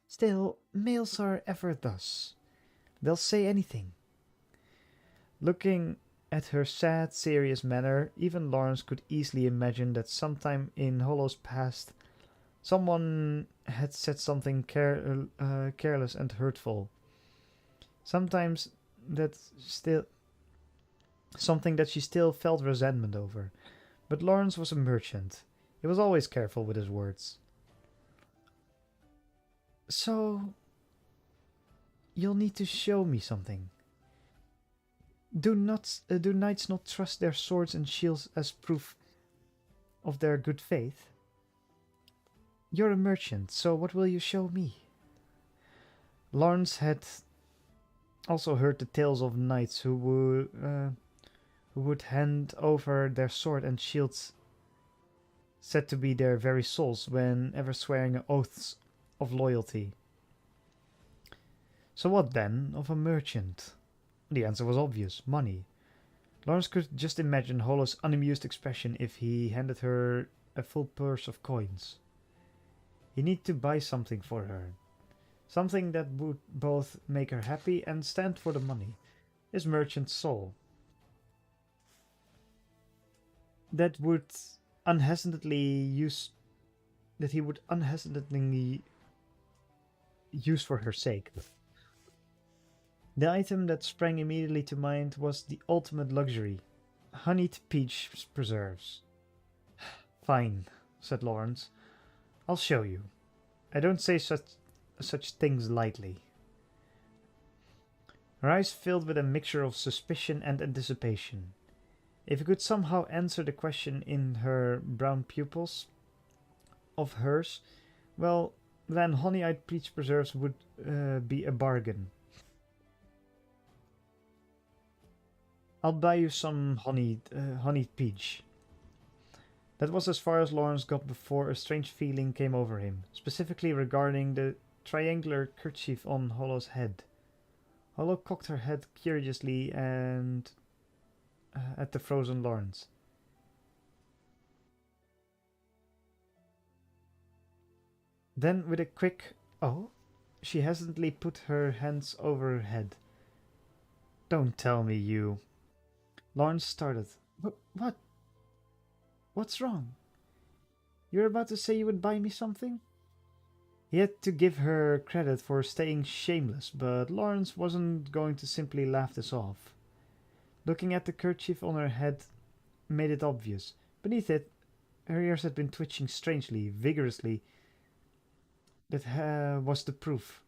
Still, males are ever thus. They'll say anything. Looking at her sad, serious manner, even Lawrence could easily imagine that sometime in Hollow's past, someone had said something careless and hurtful. Sometimes that still something that she still felt resentment over. But Lawrence was a merchant. He was always careful with his words. So, you'll need to show me something. Do knights not trust their swords and shields as proof of their good faith? You're a merchant, so what will you show me? Lawrence had also heard the tales of knights who would hand over their sword and shields said to be their very souls whenever swearing oaths of loyalty. So what then of a merchant? The answer was obvious: money. Lawrence could just imagine Hollow's unamused expression if he handed her a full purse of coins. He needed to buy something for her. Something that would both make her happy and stand for the money. His merchant soul. That would unhesitantly use that he would unhesitatingly use for her sake. The item that sprang immediately to mind was the ultimate luxury: honeyed peach preserves. Fine, said Lawrence. I'll show you. I don't say such things lightly. Her eyes filled with a mixture of suspicion and anticipation. If he could somehow answer the question in her brown pupils of hers, well, then honey-eyed peach preserves would be a bargain. I'll buy you some honeyed peach. That was as far as Lawrence got before a strange feeling came over him, specifically regarding the triangular kerchief on Hollow's head. Hollow cocked her head curiously and at the frozen Lawrence. Then, with a quick "oh," she hesitantly put her hands over her head. Don't tell me you. Lawrence started. What? What's wrong? You're about to say you would buy me something? He had to give her credit for staying shameless, but Lawrence wasn't going to simply laugh this off. Looking at the kerchief on her head made it obvious. Beneath it, her ears had been twitching strangely, vigorously. That was the proof.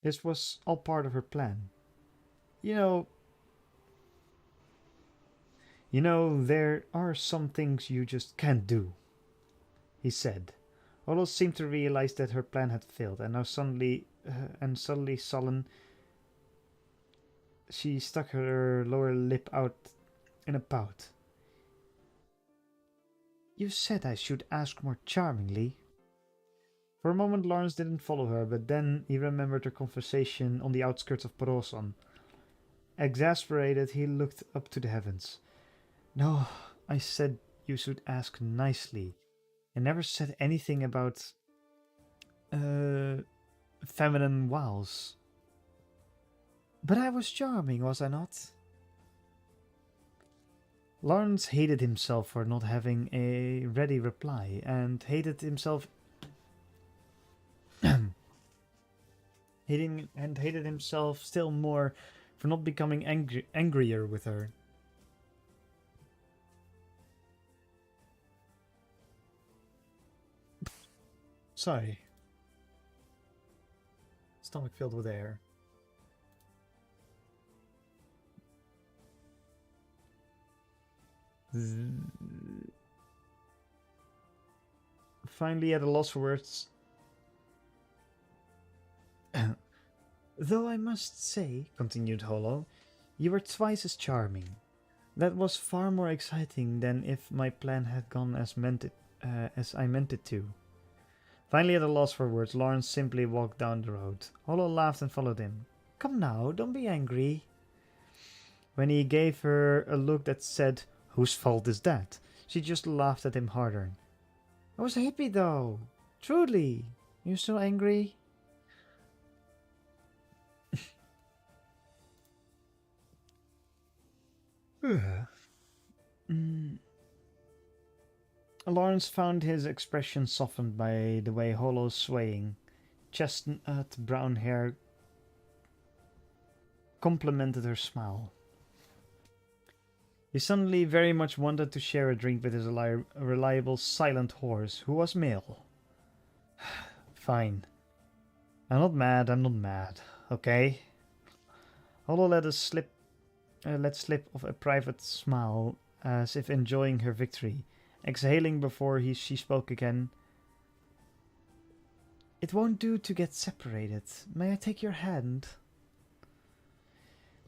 This was all part of her plan. You know, there are some things you just can't do, he said. Olo seemed to realize that her plan had failed, and now suddenly sullen, she stuck her lower lip out in a pout. You said I should ask more charmingly. For a moment Lawrence didn't follow her, but then he remembered her conversation on the outskirts of Poroson. Exasperated, he looked up to the heavens. No, I said you should ask nicely, and never said anything about uh, feminine wows. But I was charming, was I not? Lawrence hated himself for not having a ready reply, and hated himself hated himself still more for not becoming angrier with her. Sorry. Stomach filled with air. Finally at a loss for words. Though I must say, continued Hollow, you were twice as charming. That was far more exciting than if my plan had gone as I meant it to. Finally at a loss for words, Lawrence simply walked down the road. Hollow laughed and followed him. Come now, don't be angry. When he gave her a look that said, whose fault is that? She just laughed at him harder. I was happy though. Truly. You still angry? Lawrence found his expression softened by the way Hollow's swaying, chestnut brown hair complemented her smile. He suddenly very much wanted to share a drink with his reliable silent horse, who was male. Fine. I'm not mad, okay? Hollow let slip of a private smile, as if enjoying her victory, exhaling before she spoke again. It won't do to get separated. May I take your hand?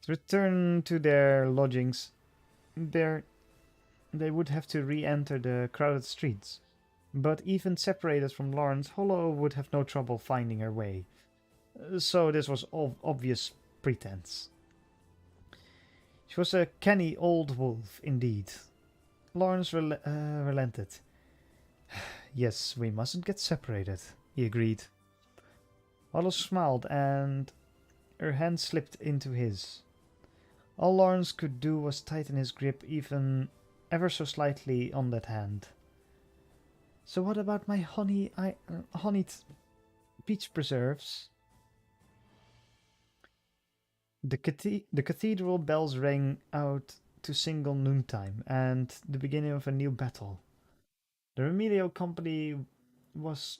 To return to their lodgings, they would have to re-enter the crowded streets. But even separated from Lawrence, Hollow would have no trouble finding her way. So this was obvious pretense. She was a canny old wolf, indeed. Lawrence relented. Yes, we mustn't get separated, he agreed. Hollow smiled, and her hand slipped into his. All Lawrence could do was tighten his grip even ever so slightly on that hand. So what about my honeyed peach preserves? The cathedral bells rang out to single noontime, and the beginning of a new battle. The Remedial Company was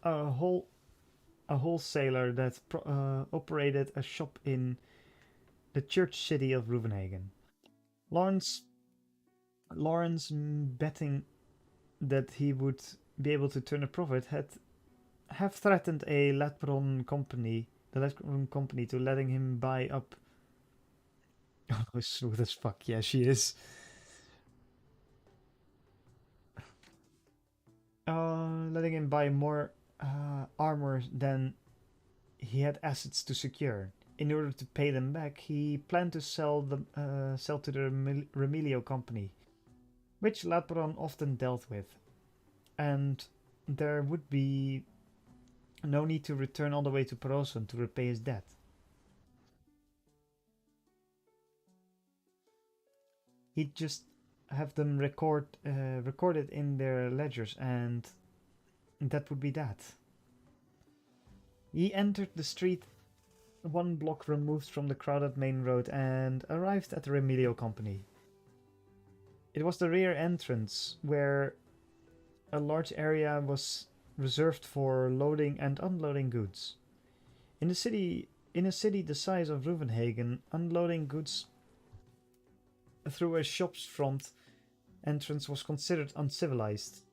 a wholesaler that operated a shop in the church city of Ruvenhagen. Lawrence betting that he would be able to turn a profit have threatened the Latbron company to letting him buy up. Oh, smooth as fuck. Yeah, she is. Letting him buy more armor than he had assets to secure. In order to pay them back, he planned to sell to the Remilio company, which Latbron often dealt with, and there would be no need to return all the way to Peroson to repay his debt. He'd just have them recorded in their ledgers, and that would be that. He entered the street one block removed from the crowded main road and arrived at the Remedial Company. It was the rear entrance, where a large area was reserved for loading and unloading goods. In a city the size of Ruvenhagen, unloading goods through a shop's front entrance was considered uncivilized.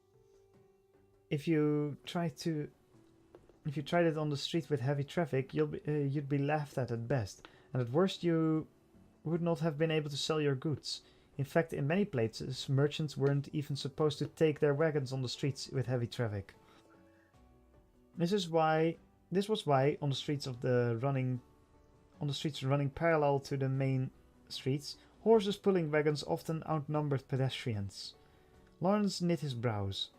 If you tried it on the street with heavy traffic, you'd be laughed at best, and at worst you would not have been able to sell your goods. In fact, in many places, merchants weren't even supposed to take their wagons on the streets with heavy traffic. This was why on the streets running parallel to the main streets, Horses pulling wagons often outnumbered pedestrians. Lawrence knit his brows.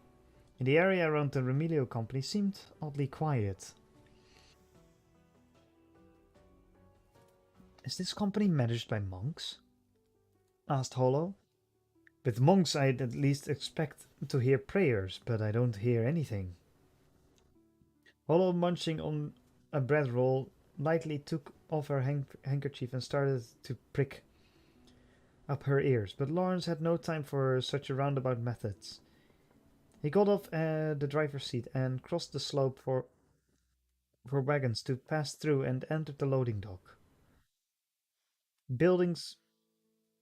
The area around the Remilio company seemed oddly quiet. Is this company managed by monks? Asked Hollow. With monks I'd at least expect to hear prayers, but I don't hear anything. Hollow, munching on a bread roll, lightly took off her handkerchief and started to prick up her ears, but Lawrence had no time for such roundabout methods. He got off the driver's seat and crossed the slope for wagons to pass through and entered the loading dock. Buildings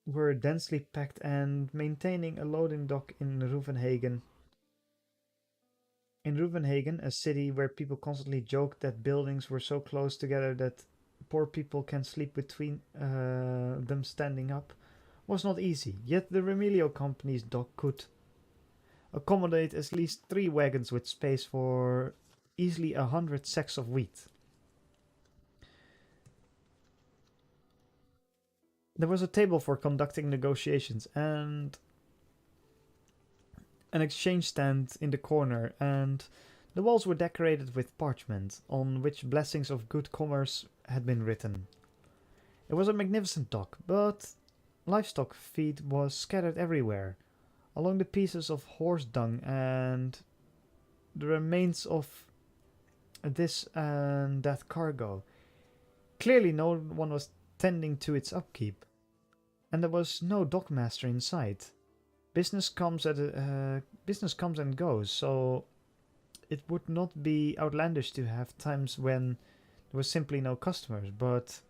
were densely packed, and maintaining a loading dock in Ruvenhagen, a city where people constantly joked that buildings were so close together that poor people can sleep between them standing up, was not easy. Yet the Remilio company's dock could accommodate at least 3 wagons with space for easily 100 sacks of wheat. There was a table for conducting negotiations and an exchange stand in the corner, and the walls were decorated with parchment, on which blessings of good commerce had been written. It was a magnificent dock, but livestock feed was scattered everywhere, along the pieces of horse dung and the remains of this and that cargo. Clearly, no one was tending to its upkeep, and there was no dockmaster in sight. Business comes and goes, so it would not be outlandish to have times when there was simply no customers, but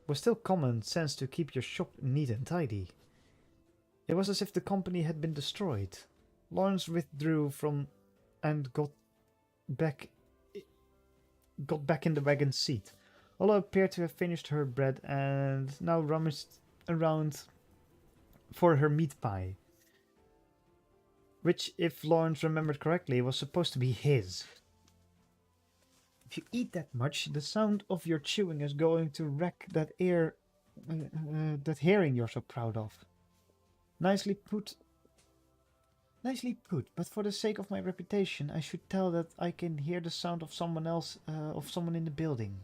it was still common sense to keep your shop neat and tidy. It was as if the company had been destroyed. Lawrence withdrew from and back got back in the wagon seat. Ola appeared to have finished her bread and now rummaged around for her meat pie, which, if Lawrence remembered correctly, was supposed to be his. If you eat that much, the sound of your chewing is going to wreck that hearing you're so proud of. Nicely put. Nicely put, but for the sake of my reputation, I should tell that I can hear the sound of someone in the building.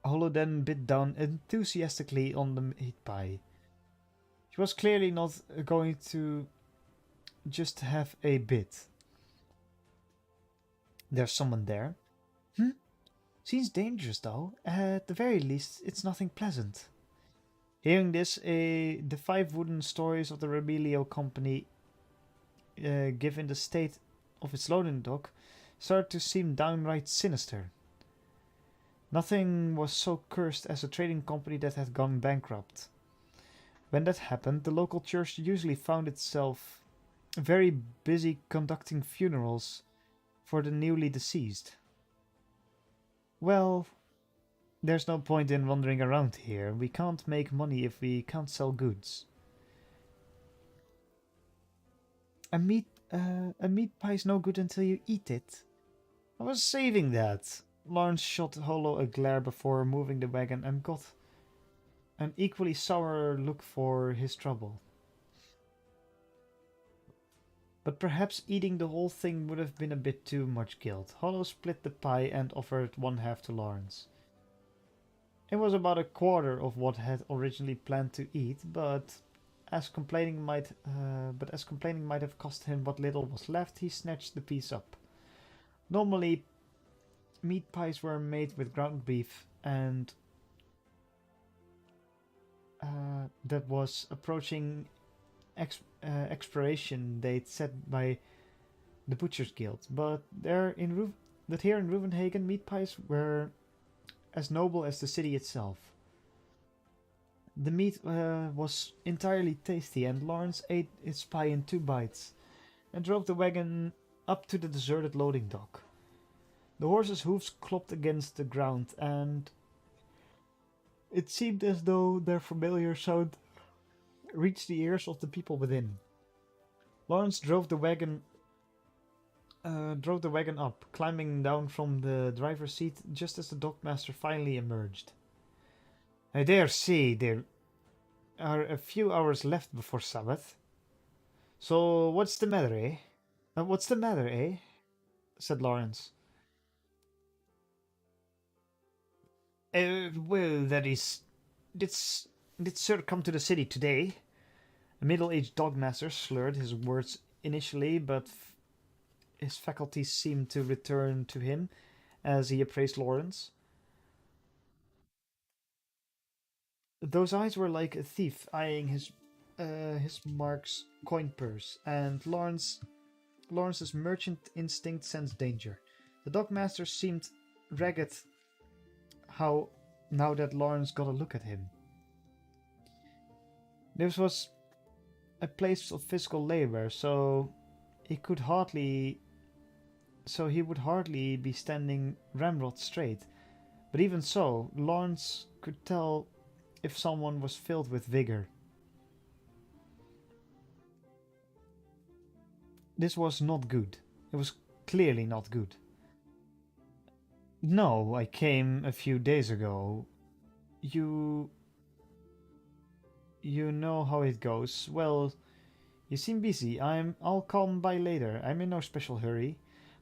Hollow then bit down enthusiastically on the meat pie. She was clearly not going to just have a bit. There's someone there. Seems dangerous though. At the very least, it's nothing pleasant. Hearing this, the 5 wooden stories of the Rebelio company, given the state of its loading dock, started to seem downright sinister. Nothing was so cursed as a trading company that had gone bankrupt. When that happened, the local church usually found itself very busy conducting funerals for the newly deceased. Well, there's no point in wandering around here. We can't make money if we can't sell goods. A meat pie's no good until you eat it. I was saving that. Lawrence shot Hollow a glare before moving the wagon and got an equally sour look for his trouble. But perhaps eating the whole thing would have been a bit too much guilt. Hollow split the pie and offered one half to Lawrence. It was about a quarter of what had originally planned to eat, but as complaining might have cost him what little was left, he snatched the piece up. Normally, meat pies were made with ground beef, and that was approaching expiration date set by the Butchers Guild. But here in Ruvenhagen, meat pies were as noble as the city itself. The meat was entirely tasty, and Lawrence ate its pie in 2 bites and drove the wagon up to the deserted loading dock. The horses' hooves clopped against the ground, and it seemed as though their familiar sound reached the ears of the people within. Lawrence drove the wagon up, climbing down from the driver's seat just as the dockmaster finally emerged. I dare say there are a few hours left before Sabbath. So what's the matter, eh? What's the matter, eh? Said Lawrence. Well, that is. Did, did Sir come to the city today? A middle-aged dogmaster slurred his words initially, but his faculties seemed to return to him as he appraised Lawrence. Those eyes were like a thief eyeing his Mark's coin purse, and Lawrence's merchant instinct sensed danger. The dogmaster seemed ragged how now that Lawrence got a look at him. This was a place of physical labor, he would hardly be standing ramrod straight. But even so, Lawrence could tell if someone was filled with vigor. This was not good. It was clearly not good. No, I came a few days ago. You. You know how it goes. Well, you seem busy. I'll come by later. I'm in no special hurry.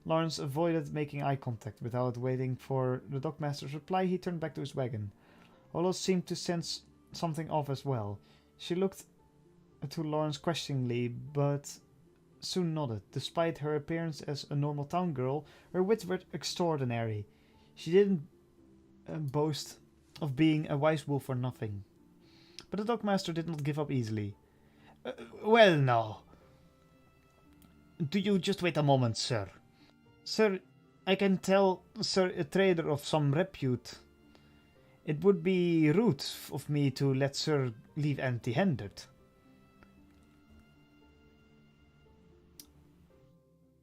Lawrence avoided making eye contact. Without waiting for the dockmaster's reply, he turned back to his wagon. Ola seemed to sense something off as well. She looked to Lawrence questioningly, but soon nodded. Despite her appearance as a normal town girl, her wits were extraordinary. She didn't boast of being a wise wolf for nothing. But the dogmaster did not give up easily. Well, now. Do you just wait a moment, sir? Sir, I can tell Sir a trader of some repute. It would be rude of me to let Sir leave empty-handed.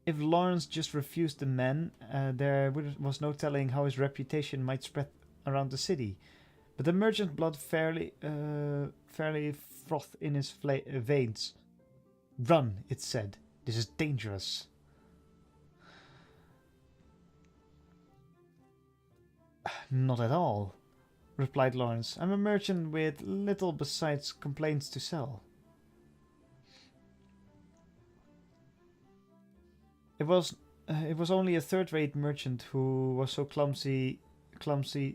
If Lawrence just refused the men, there was no telling how his reputation might spread around the city. But the merchant blood fairly frothed in his veins. Run, it said. This is dangerous. Not at all, replied Lawrence. I'm a merchant with little besides complaints to sell. It was only a third-rate merchant who was so clumsy,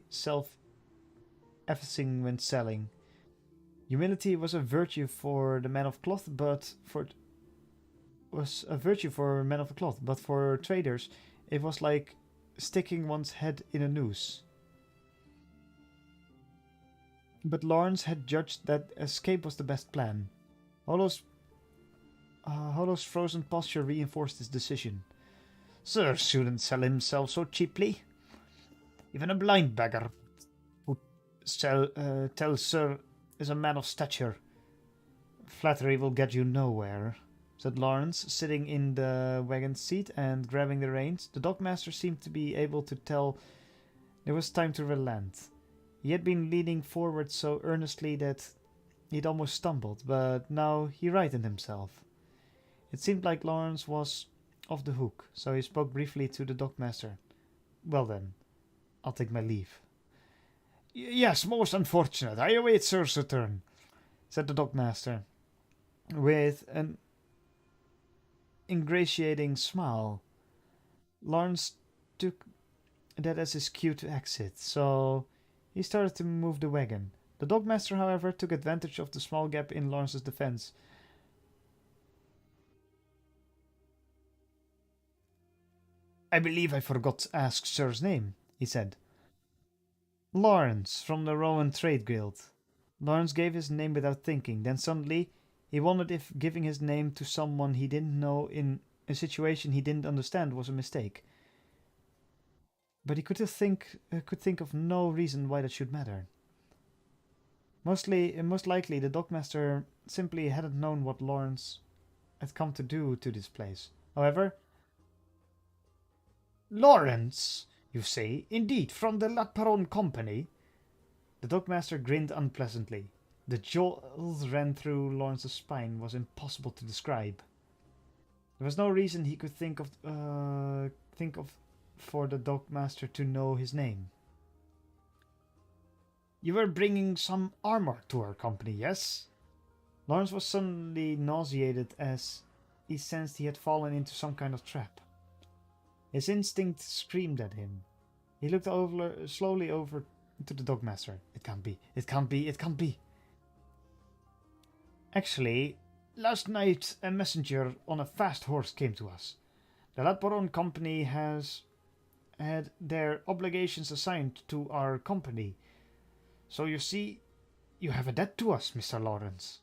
self-effacing when selling. Humility was a virtue for the man of cloth, but for traders, it was like sticking one's head in a noose. But Lawrence had judged that escape was the best plan. Hollow's frozen posture reinforced his decision. Sir shouldn't sell himself so cheaply. Even a blind beggar who tells Sir is a man of stature. Flattery will get you nowhere, said Lawrence, sitting in the wagon seat and grabbing the reins. The dogmaster seemed to be able to tell there was time to relent. He had been leaning forward so earnestly that he'd almost stumbled, but now he righted himself. It seemed like Lawrence was off the hook, so he spoke briefly to the dogmaster. Well then, I'll take my leave. Yes, most unfortunate. I await Sir's return, said the dogmaster, with an ingratiating smile. Lawrence took that as his cue to exit, so he started to move the wagon. The dogmaster, however, took advantage of the small gap in Lawrence's defense. I believe I forgot to ask Sir's name, he said. Lawrence, from the Rowan Trade Guild. Lawrence gave his name without thinking. Then suddenly he wondered if giving his name to someone he didn't know in a situation he didn't understand was a mistake. But he could think of no reason why that should matter. Most likely, the dogmaster simply hadn't known what Lawrence had come to do to this place. However, Lawrence, you say, indeed, from the La Peron Company? The dogmaster grinned unpleasantly. The jolts ran through Lawrence's spine was impossible to describe. There was no reason he could think of for the dogmaster to know his name. You were bringing some armor to our company, yes? Lawrence was suddenly nauseated as he sensed he had fallen into some kind of trap. His instinct screamed at him. He looked slowly over to the dogmaster. It can't be, it can't be, it can't be. Actually, last night a messenger on a fast horse came to us. The Latboron company has had their obligations assigned to our company. So you see, you have a debt to us, Mr. Lawrence.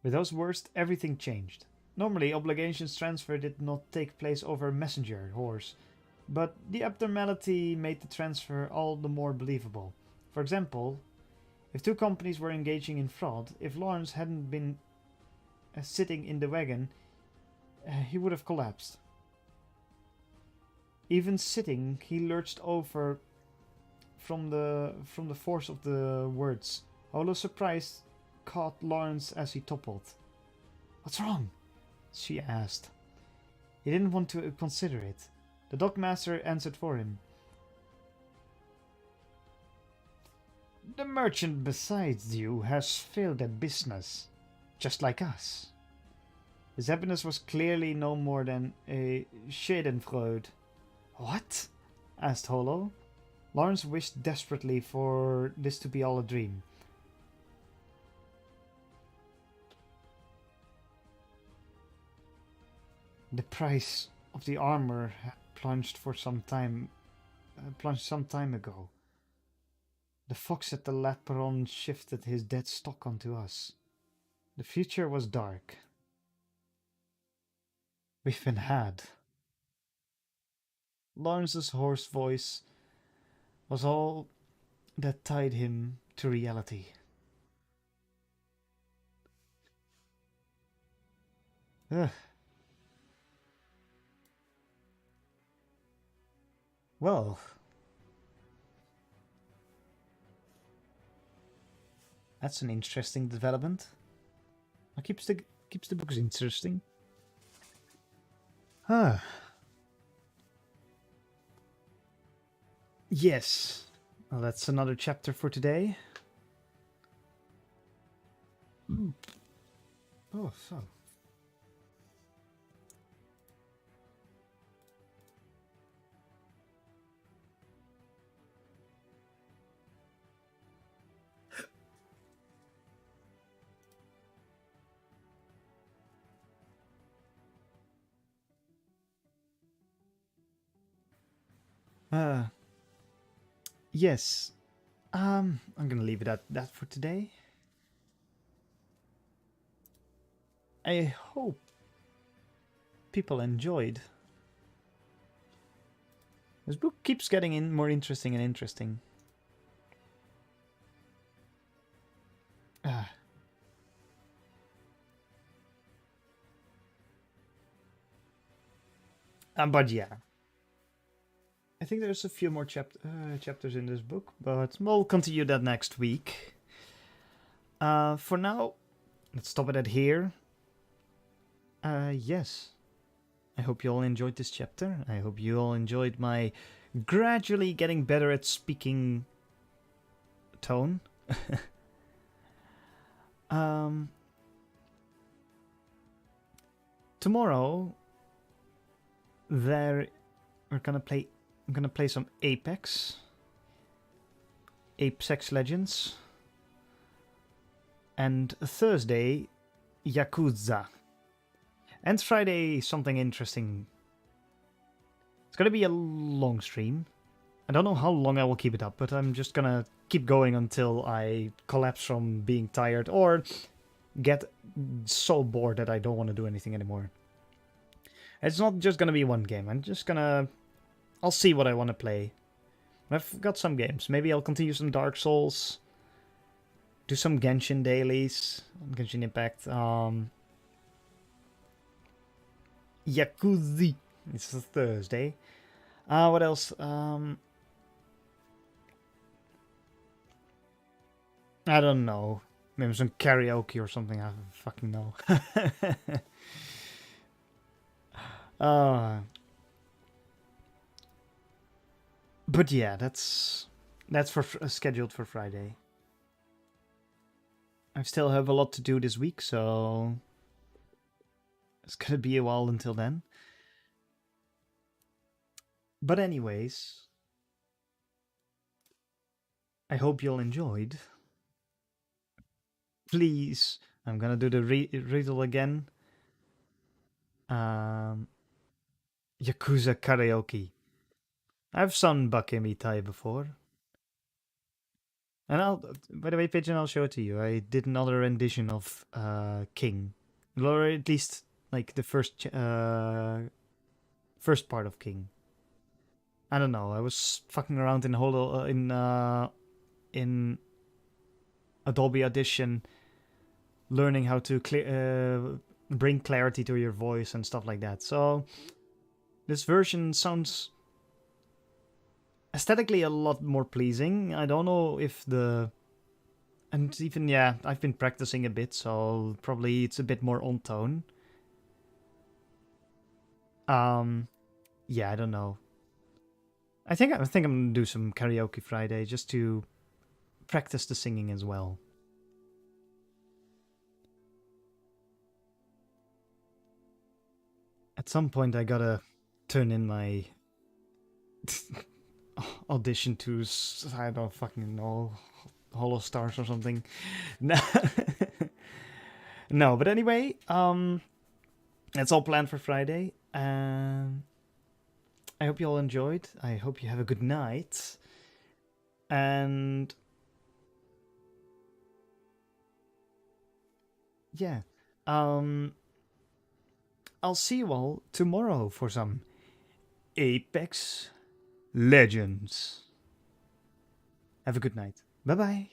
With those words, everything changed. Normally, obligations transfer did not take place over a messenger horse, but the abnormality made the transfer all the more believable. For example, if two companies were engaging in fraud, if Lawrence hadn't been sitting in the wagon, he would have collapsed. Even sitting, he lurched over from the force of the words. Holo's surprise caught Lawrence as he toppled. "What's wrong?" she asked. He didn't want to consider it. The dockmaster answered for him. "The merchant besides you has failed at business, just like us." His happiness was clearly no more than a schadenfreude. "What?" asked Holo. Lawrence wished desperately for this to be all a dream. The price of the armor had plunged some time ago. The fox at the Latperon shifted his dead stock onto us. The future was dark. We've been had. Lawrence's hoarse voice was all that tied him to reality. Ugh. Well, that's an interesting development. It keeps the books interesting. Huh. Yes. Well, that's another chapter for today. Oh, so. Yes. I'm gonna leave it at that for today. I hope people enjoyed. This book keeps getting more interesting and interesting. But yeah. I think there's a few more chapters in this book, but we'll continue that next week. For now, let's stop it at here. Yes. I hope you all enjoyed this chapter. I hope you all enjoyed my gradually getting better at speaking tone. Tomorrow, I'm gonna play some Apex Legends, and Thursday, Yakuza, and Friday something interesting. It's gonna be a long stream. I don't know how long I will keep it up, but I'm just gonna keep going until I collapse from being tired or get so bored that I don't want to do anything anymore. It's not just gonna be one game. I'll see what I want to play. I've got some games. Maybe I'll continue some Dark Souls. Do some Genshin dailies. Genshin Impact. Yakuza. It's a Thursday. What else? I don't know. Maybe some karaoke or something. I don't fucking know. But yeah, that's That's scheduled for Friday. I still have a lot to do this week, so it's gonna be a while until then. But anyways, I hope you all enjoyed. Please, I'm gonna do the riddle again. Yakuza karaoke. I've sung Bakemi Tai before. And by the way, Pigeon, I'll show it to you. I did another rendition of King. Or at least, like, the first part of King. I don't know. I was fucking around in Adobe Audition, learning how to bring clarity to your voice and stuff like that. So this version sounds aesthetically a lot more pleasing. I don't know if and even, yeah, I've been practicing a bit, so probably it's a bit more on tone. Yeah, I don't know. I think I'm gonna do some karaoke Friday just to practice the singing as well. At some point, I gotta turn in my audition to, I don't fucking know, Hollow Stars or something. No, no. But anyway, that's all planned for Friday. I hope you all enjoyed. I hope you have a good night. And yeah, I'll see you all tomorrow for some Apex Legends. Have a good night. Bye bye.